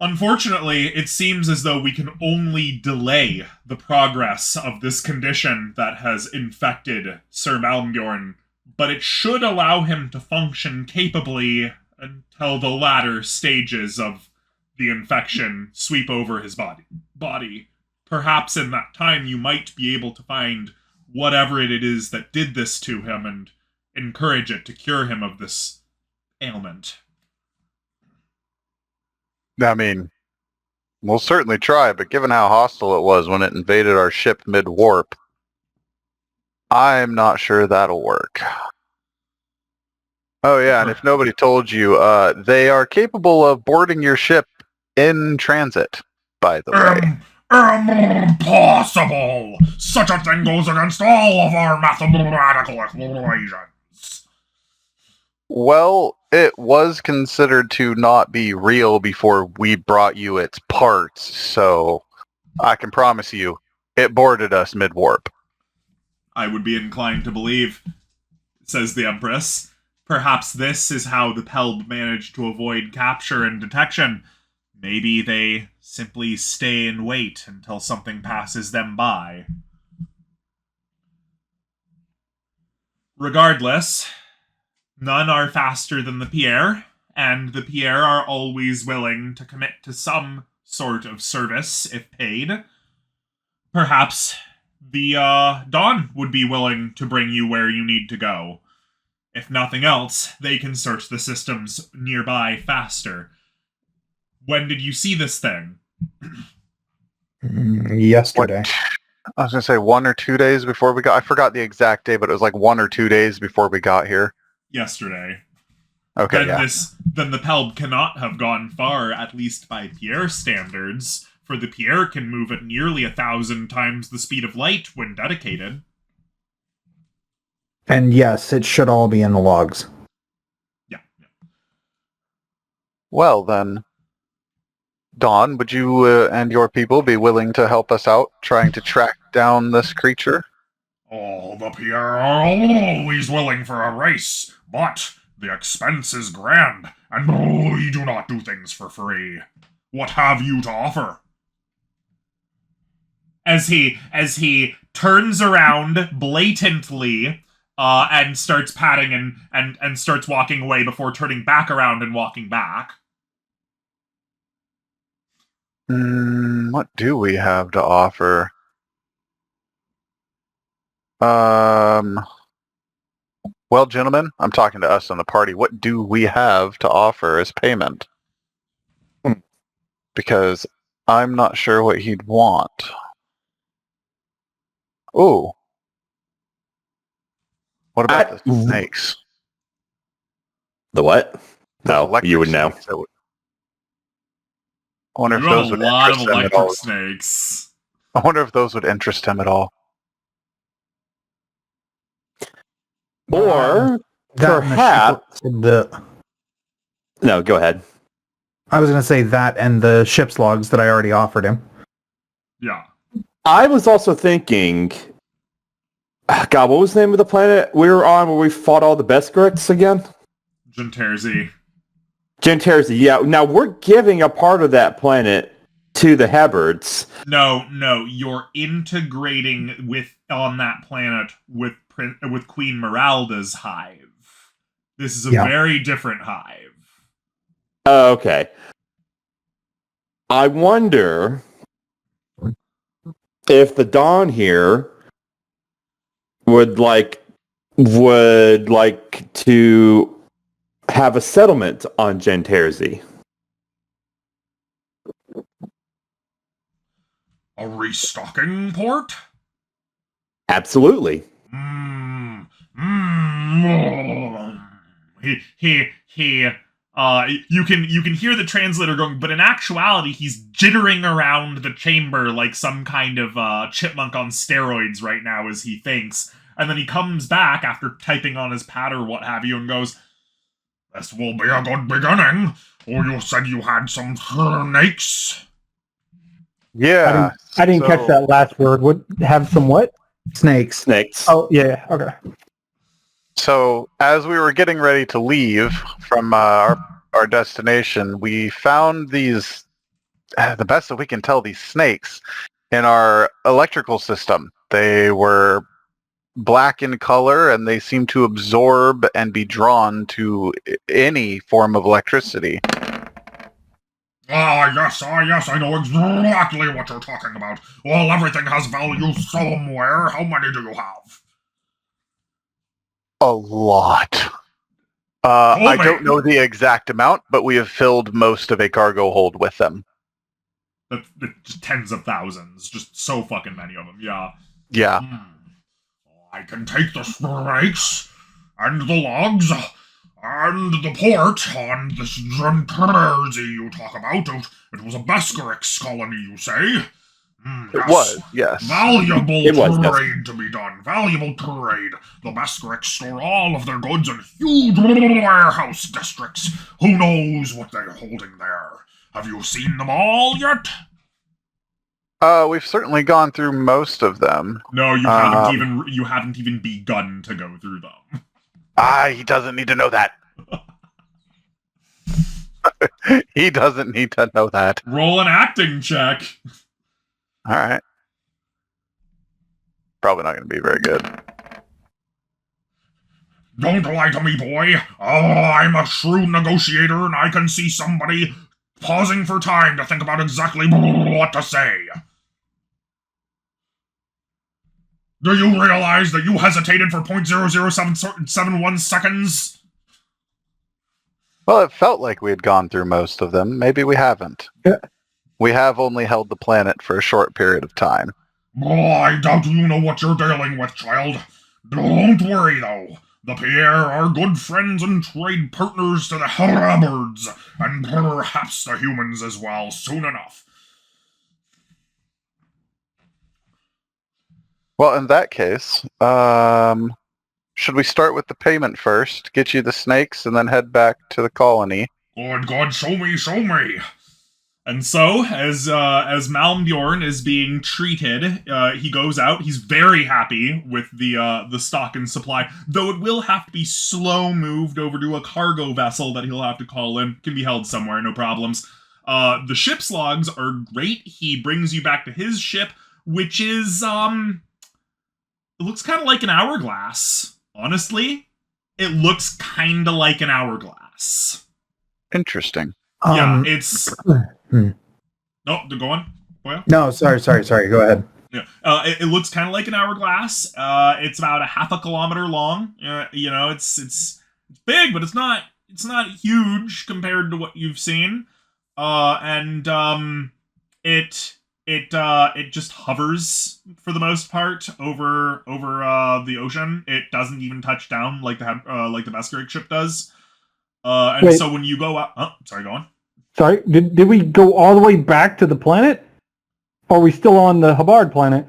Unfortunately, it seems as though we can only delay the progress of this condition that has infected Sir Malmbjorn, but it should allow him to function capably until the latter stages of the infection sweep over his body. Perhaps in that time you might be able to find whatever it is that did this to him and encourage it to cure him of this ailment. I mean, we'll certainly try, but given how hostile it was when it invaded our ship mid-warp, I'm not sure that'll work. Oh yeah, and if nobody told you, they are capable of boarding your ship in transit, by the way. Impossible! Such a thing goes against all of our mathematical equations. Well, it was considered to not be real before we brought you its parts, so I can promise you, it boarded us mid-warp. I would be inclined to believe, says the Empress. Perhaps this is how the Pelb managed to avoid capture and detection. Maybe they simply stay and wait until something passes them by. Regardless, none are faster than the Pierre, and the Pierre are always willing to commit to some sort of service if paid. Perhaps the Dawn would be willing to bring you where you need to go. If nothing else, they can search the systems nearby faster. When did you see this thing? Yesterday. I was going to say 1 or 2 days before we got... I forgot the exact day, but it was like 1 or 2 days before we got here. Yesterday. Okay, Then the Pelb cannot have gone far, at least by Pierre standards, for the Pierre can move at nearly 1,000 times the speed of light when dedicated. And yes, it should all be in the logs. Yeah. Well then, Dawn, would you and your people be willing to help us out trying to track down this creature? Oh, the Pierre are always willing for a race, but the expense is grand, and we do not do things for free. What have you to offer? As he turns around blatantly, and starts patting and starts walking away before turning back around and walking back. What do we have to offer? Well, gentlemen, I'm talking to us on the party. What do we have to offer as payment? Because I'm not sure what he'd want. Oh. What about the snakes? The what? No, Electric you would know. snakes that I wonder if You have those a would lot of interest him at electric all. snakes. I wonder if those would interest him at all. Or That and the perhaps... No, go ahead. I was going to say that and the ship's logs that I already offered him. Yeah. I was also thinking... God, what was the name of the planet we were on where we fought all the Beskriks again? Genterzi. Genterzi, yeah. Now, we're giving a part of that planet to the Hebbards. No, you're integrating on that planet with Queen Meralda's hive. This is a very different hive. Oh, okay. I wonder if the Dawn here would like to have a settlement on Genterzi. A restocking port? Absolutely. You can hear the translator going, but in actuality, he's jittering around the chamber like some kind of chipmunk on steroids right now as he thinks. And then he comes back after typing on his pad or what have you and goes, "This will be a good beginning. Oh, you said you had some snakes." Yeah. I didn't catch that last word. Would have some what? Snakes. Snakes. Oh, yeah. Okay. So, as we were getting ready to leave from our destination, we found these, the best that we can tell, these snakes in our electrical system. They were black in color, and they seem to absorb and be drawn to any form of electricity. Yes, I know exactly what you're talking about. Well, everything has value somewhere. How many do you have? A lot. I don't know the exact amount, but we have filled most of a cargo hold with them. That's tens of thousands. Just so fucking many of them, yeah. Yeah. I can take the snakes, and the logs, and the port on this Genterzi you talk about. It was a Beskriks colony, you say? It was, yes. Valuable trade to be done. Valuable trade. The Beskriks store all of their goods in huge warehouse districts. Who knows what they're holding there? Have you seen them all yet? We've certainly gone through most of them. No, you haven't even begun to go through them. He doesn't need to know that. He doesn't need to know that. Roll an acting check. All right. Probably not going to be very good. Don't lie to me, boy. Oh, I'm a shrewd negotiator, and I can see somebody pausing for time to think about exactly what to say. Do you realize that you hesitated for 0.00771 seconds? Well, it felt like we had gone through most of them. Maybe we haven't. Yeah. We have only held the planet for a short period of time. Oh, I doubt you know what you're dealing with, child. Don't worry, though. The Pierre are good friends and trade partners to the Hubbards, and perhaps the humans as well, soon enough. Well, in that case, should we start with the payment first, get you the snakes, and then head back to the colony? Good God, show me, show me! And so, as Malmbjorn is being treated, he goes out. He's very happy with the stock and supply, though it will have to be slow moved over to a cargo vessel that he'll have to call in. Can be held somewhere, no problems. The ship's logs are great. He brings you back to his ship, which is, it looks kind of like an hourglass. Honestly, it looks kind of like an hourglass. Interesting. Yeah, it's... No, go on. Boya? No, sorry. Go ahead. Yeah, it looks kind of like an hourglass. It's about a half a kilometer long. It's big, but it's not huge compared to what you've seen. It just hovers for the most part over the ocean. It doesn't even touch down like the Vescarik ship does. Wait. So when you go out, sorry, go on. Sorry, did we go all the way back to the planet? Or are we still on the Hubbard planet?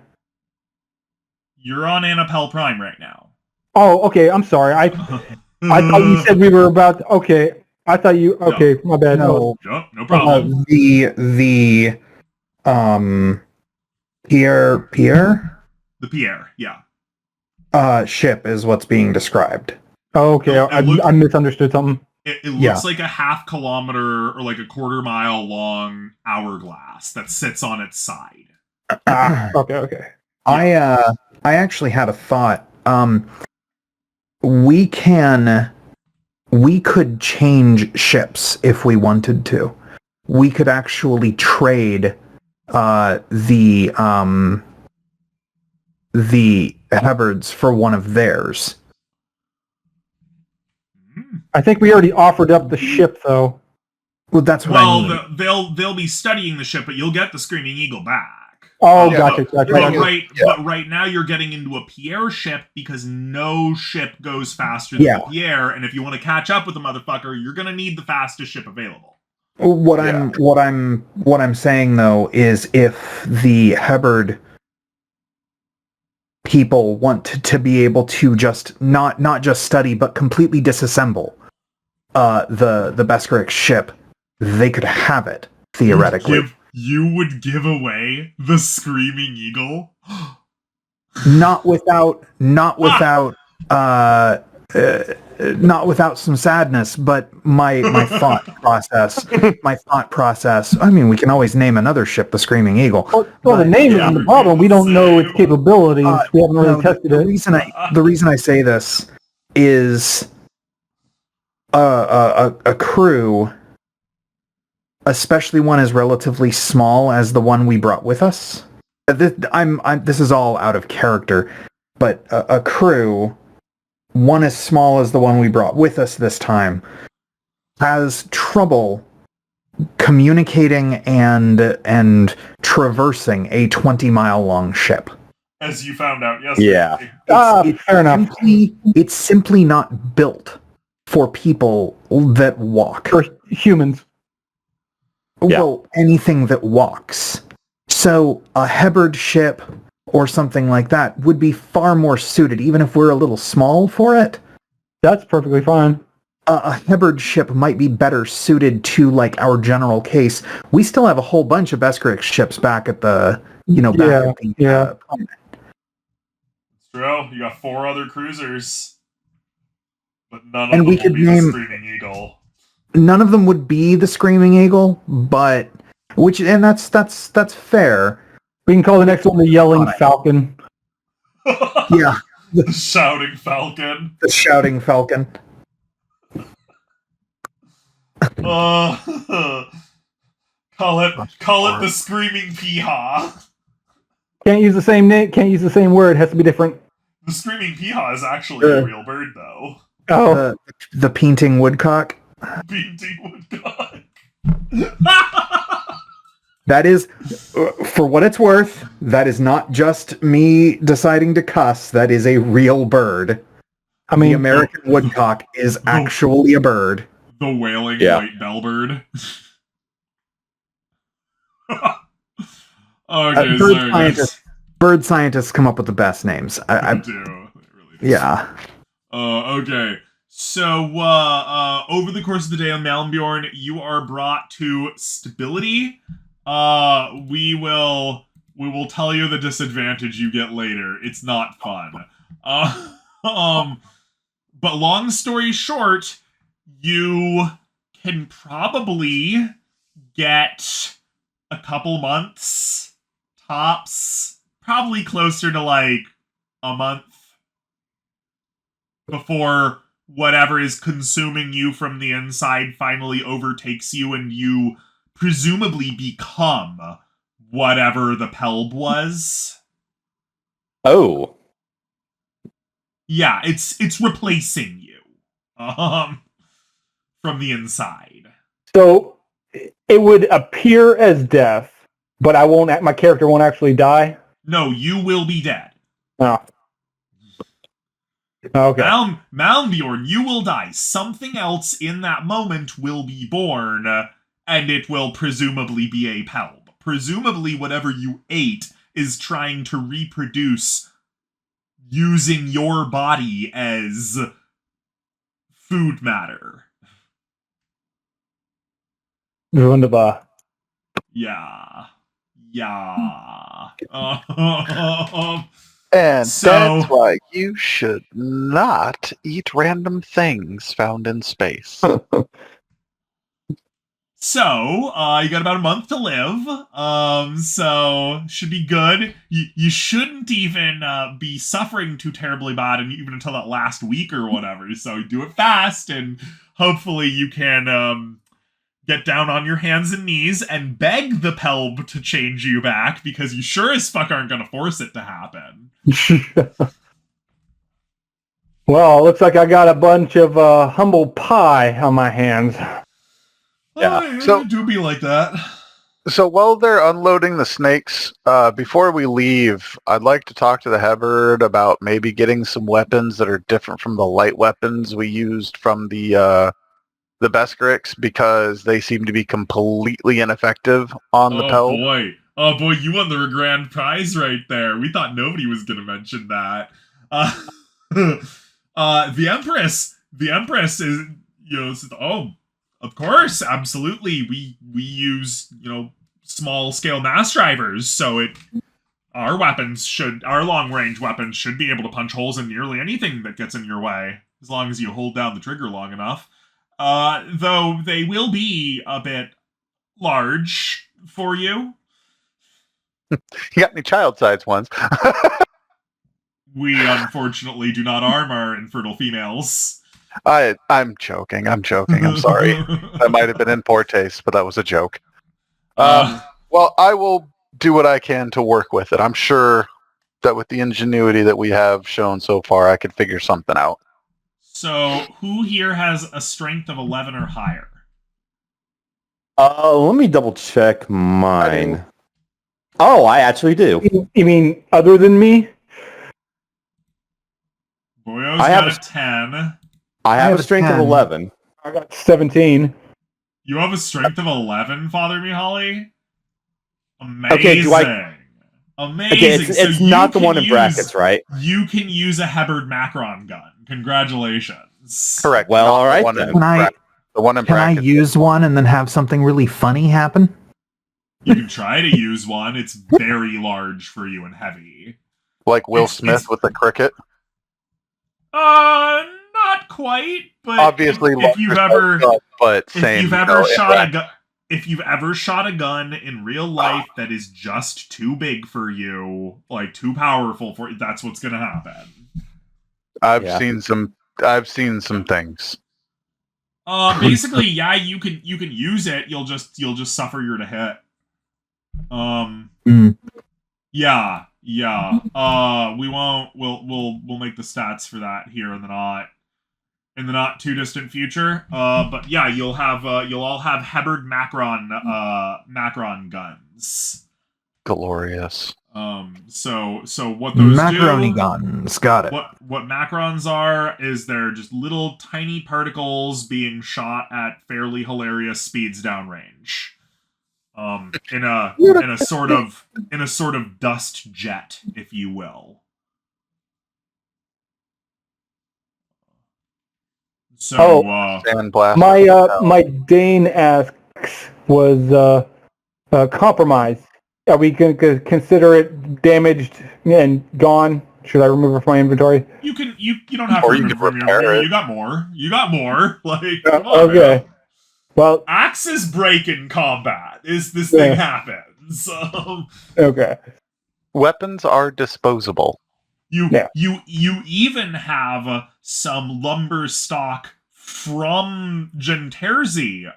You're on Anapel Prime right now. Oh, okay. I'm sorry. I thought you said we were about. Okay, I thought you. Okay, No. my bad. No. No problem. The Pierre The Pierre, yeah. ship is what's being described. Oh, okay, I misunderstood something. It looks like a half kilometer or like a quarter mile long hourglass that sits on its side. Okay. I actually had a thought. We could change ships if we wanted to. We could actually trade the Hubbards for one of theirs. I think we already offered up the ship, though. Well, that's what I mean. They'll be studying the ship, but you'll get the Screaming Eagle back. Oh, Yeah, gotcha. But right now you're getting into a Pierre ship because no ship goes faster than the Pierre, and if you want to catch up with the motherfucker, you're gonna need the fastest ship available. What I'm saying though is if the Hubbard people want to be able to just not just study but completely disassemble the Vescarik ship, they could have it theoretically. You would give away the Screaming Eagle? not without some sadness, but my thought process. I mean, we can always name another ship the Screaming Eagle. Well, the name isn't the problem. We don't know its capabilities. We haven't really tested it. The reason I say this is a crew, especially one as relatively small as the one we brought with us. This is all out of character, but a crew, one as small as the one we brought with us this time, has trouble communicating and traversing a 20-mile long ship. As you found out yesterday. Yeah. Fair enough. It's simply not built for people that walk. For humans. Well, anything that walks. So a Hubbard ship or something like that would be far more suited, even if we're a little small for it. That's perfectly fine. A Hubbard ship might be better suited to like our general case. We still have a whole bunch of Vescarik ships back at the back. Yeah. It's true. You got 4 other cruisers, but none of And them we will could be the name- Screaming Eagle. None of them would be the Screaming Eagle, but that's fair. We can call the next one the Yelling Falcon. Yeah, The Shouting Falcon. the Shouting Falcon. Call it the Screaming Peahaw. Can't use the same name. Can't use the same word. Has to be different. The Screaming Peahaw is actually a real bird, though. Oh, The Painting Woodcock. Painting Woodcock. That is, for what it's worth, that is not just me deciding to cuss. That is a real bird. I mean, The American woodcock is actually a bird. The wailing Yeah. white bellbird. Okay, sorry, guys. Bird scientists come up with the best names. They do. They really do. Yeah. Okay. So, over the course of the day on Malmbjorn, you are brought to stability. We will tell you the disadvantage you get later. It's not fun. But long story short, you can probably get a couple months tops, probably closer to like a month before whatever is consuming you from the inside finally overtakes you and you presumably become whatever the Pelb was. Oh. Yeah, it's replacing you from the inside. so it would appear as death, but I won't. My character won't actually die. No, you will be dead. Oh. Okay. Malmbjorn, you will die. Something else in that moment will be born, and it will presumably be a Pelb. Presumably whatever you ate is trying to reproduce using your body as food matter. Wunderbar. Yeah. And So- that's why you should not eat random things found in space. So, you got about a month to live. So should be good. You shouldn't even be suffering too terribly bad, and even until that last week or whatever. So do it fast, and hopefully you can get down on your hands and knees and beg the Pelb to change you back, because you sure as fuck aren't gonna force it to happen. Well, looks like I got a bunch of humble pie on my hands. Yeah. Oh, So- it do be like that. So while they're unloading the snakes, before we leave, I'd like to talk to the Hebard about maybe getting some weapons that are different from the light weapons we used from the Beskrix, because they seem to be completely ineffective on the Pelb. Oh boy, you won the grand prize right there. We thought nobody was gonna mention that. The Empress is, said, oh, of course, absolutely. We use, small scale mass drivers, so our long range weapons should be able to punch holes in nearly anything that gets in your way, as long as you hold down the trigger long enough. Though they will be a bit large for you. You got any child-sized ones? We unfortunately do not arm our infertile females. I'm joking. I'm sorry. That might have been in poor taste, but that was a joke. Well, I will do what I can to work with it. I'm sure that with the ingenuity that we have shown so far, I could figure something out. So, who here has a strength of 11 or higher? Let me double check mine. Oh, I actually do. You mean other than me? Boyo's I got have a 10. I have a strength of 10. 11. I got 17. You have a strength of 11, Father Mihaly? Amazing. Okay, Amazing. Okay, it's So you not the can one in brackets, right? You can use a Hebard Macron gun. Congratulations. Correct. Well, Not all the right one in then. Can I the one in can I brackets. use one and then have something really funny happen? You can try to use one. It's very large for you and heavy. Like Will Smith with the cricket? Not quite, but Obviously, if you've ever but same, if you've ever shot a gun in real life that is just too big for you, like too powerful for you, that's what's gonna happen. I've seen some things. Basically, yeah, you can use it. You'll just suffer your to hit. Yeah. We won't. We'll make the stats for that here in the not too distant future. But yeah, you'll all have Heberd Macron guns. Glorious. So what those Macaroni do, guns, got it. What Macrons are is they're just little tiny particles being shot at fairly hilarious speeds downrange. In a sort of dust jet, if you will. So my Dane asks was compromised. Are we going to consider it damaged and gone? Should I remove it from my inventory? You don't have to remove it from your inventory. You got more. Like, come on, okay. man. Well, axes break in combat. This thing happens. Okay. Weapons are disposable. You even have some lumber stock from Genterzi,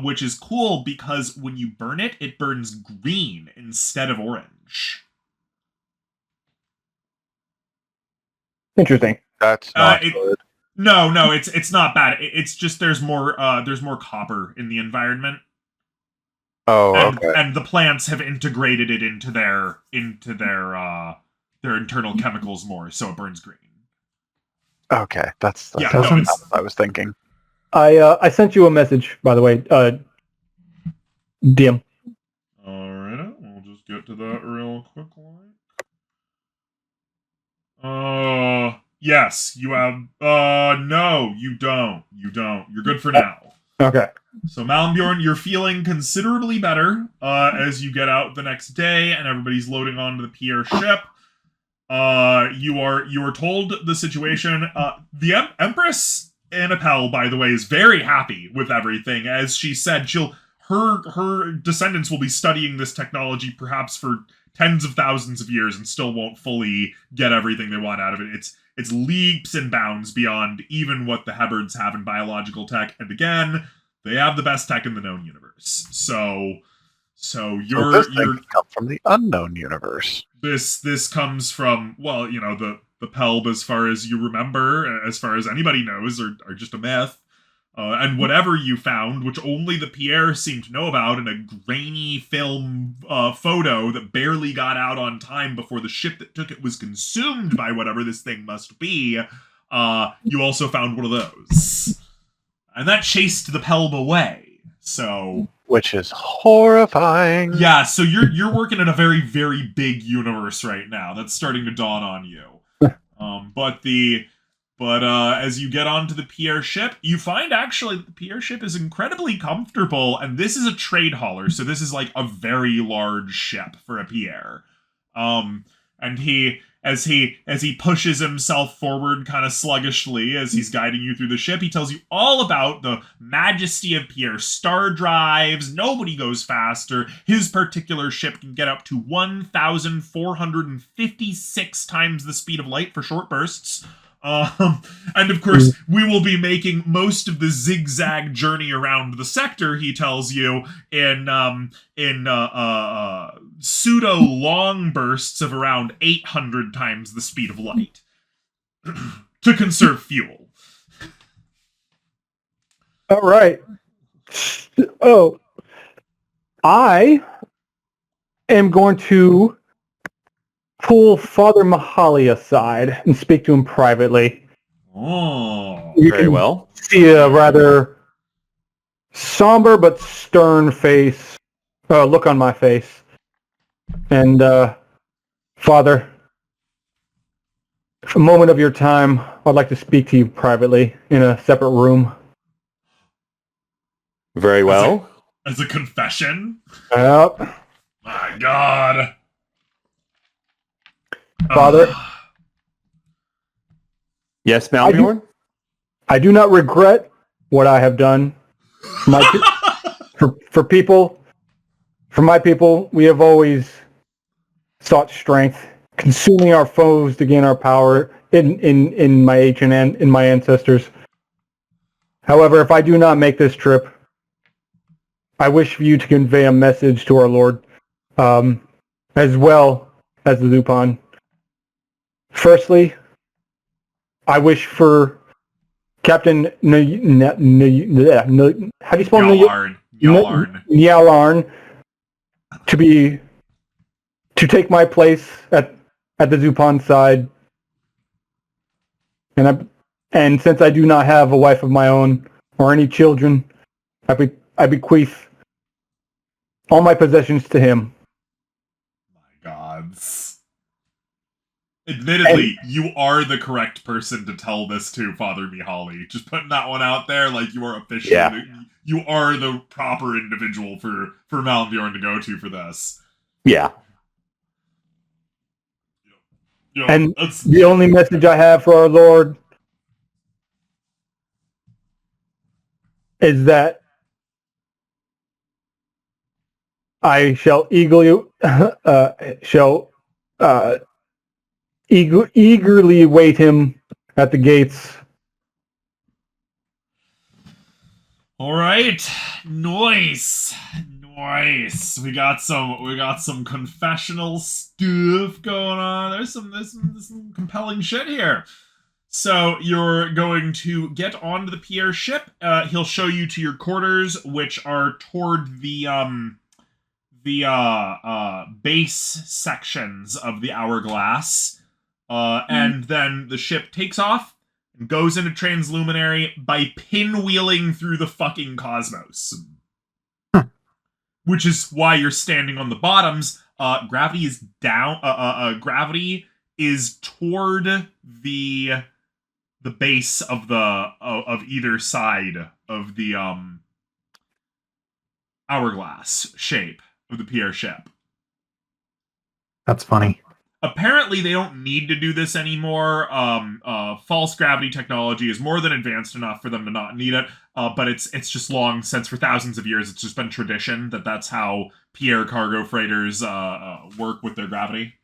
which is cool because when you burn it, it burns green instead of orange. Interesting. That's not good. No, it's not bad. It's just there's more copper in the environment. Oh, okay. okay. And the plants have integrated it into their internal chemicals more, so it burns green. Okay, that's what I was thinking. I sent you a message, by the way, DM. Alright, we'll just get to that real quickly. Yes, you have. No, you don't. You don't. You're good for now. Okay. So Malmbjorn, you're feeling considerably better as you get out the next day and everybody's loading onto the Pierre ship. You are told the situation. The Empress Anapel, by the way, is very happy with everything. As she said, her descendants will be studying this technology perhaps for tens of thousands of years and still won't fully get everything they want out of it. It's leaps and bounds beyond even what the Heberds have in biological tech. And again, they have the best tech in the known universe. So you're come from the unknown universe. This comes from, well, you know, the Pelb, as far as you remember, as far as anybody knows, are just a myth. And whatever you found, which only the Pierre seemed to know about in a grainy film photo that barely got out on time before the ship that took it was consumed by whatever this thing must be, you also found one of those. And that chased the Pelb away. So, which is horrifying. Yeah, so you're working in a very, very big universe right now. That's starting to dawn on you. But as you get onto the Pierre ship, you find actually that the Pierre ship is incredibly comfortable, and this is a trade hauler, so this is like a very large ship for a Pierre. And as he pushes himself forward kind of sluggishly as he's guiding you through the ship, he tells you all about the majesty of Pierre's star drives. Nobody goes faster. His particular ship can get up to 1,456 times the speed of light for short bursts. And of course, we will be making most of the zigzag journey around the sector, he tells you, in pseudo long bursts of around 800 times the speed of light to conserve fuel. All right. Oh, I am going to pull Father Mahali aside and speak to him privately. Oh, very well. See a rather somber but stern look on my face. And, Father, for a moment of your time, I'd like to speak to you privately in a separate room. Very well. As a confession? Yep. My God. Father, Yes, Malmbjorn? I do not regret what I have done. For my people, we have always sought strength, consuming our foes to gain our power in my in my ancestors. However, if I do not make this trip, I wish for you to convey a message to our Lord, as well as the Zupan. Firstly, I wish for Captain how do you spell Yalarn to take my place at the Zupan side, and since I do not have a wife of my own or any children, I bequeath all my possessions to him. My gods. Admittedly, you are the correct person to tell this to, Father Mihaly. Just putting that one out there, like you are officially, you are the proper individual for Malmbjorn to go to for this. Yeah. And the only message I have for our Lord is that I shall eagerly eagerly await him at the gates. All right, nice. We got some confessional stuff going on. There's some compelling shit here. So you're going to get onto the Pierre ship. He'll show you to your quarters, which are toward the base sections of the hourglass. And then the ship takes off and goes into transluminary by pinwheeling through the fucking cosmos. Which is why you're standing on the bottoms. Gravity is down. Gravity is toward the base of of either side of the hourglass shape of the Pierre ship. That's funny. Apparently, they don't need to do this anymore. False gravity technology is more than advanced enough for them to not need it. But it's just long since, for thousands of years, it's just been tradition that's how Pierre cargo freighters work with their gravity.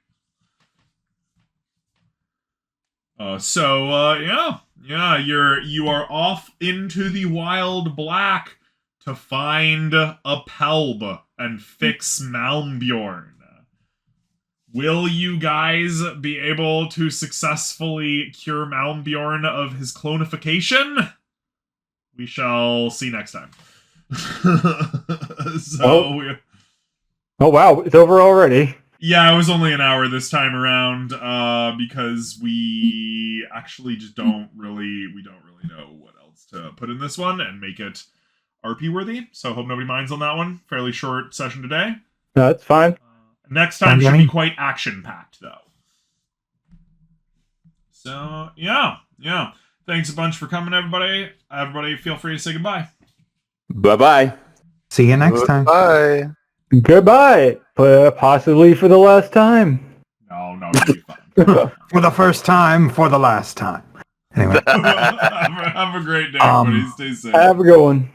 You are off into the wild black to find a Pelb and fix Malmbjorn. Will you guys be able to successfully cure Malmbjorn of his clonification? We shall see next time. Oh wow, it's over already. Yeah, it was only an hour this time around, because we actually just don't really know what else to put in this one and make it RP worthy. So hope nobody minds on that one. Fairly short session today. No, that's fine. Next time should be quite action-packed, though. So, yeah. Thanks a bunch for coming, everybody. Everybody, feel free to say goodbye. Bye-bye. See you next time. Bye. Goodbye. Possibly for the last time. No, you'll be fine. For the first time, for the last time. Anyway. have a great day, everybody. Stay safe. Have a good one.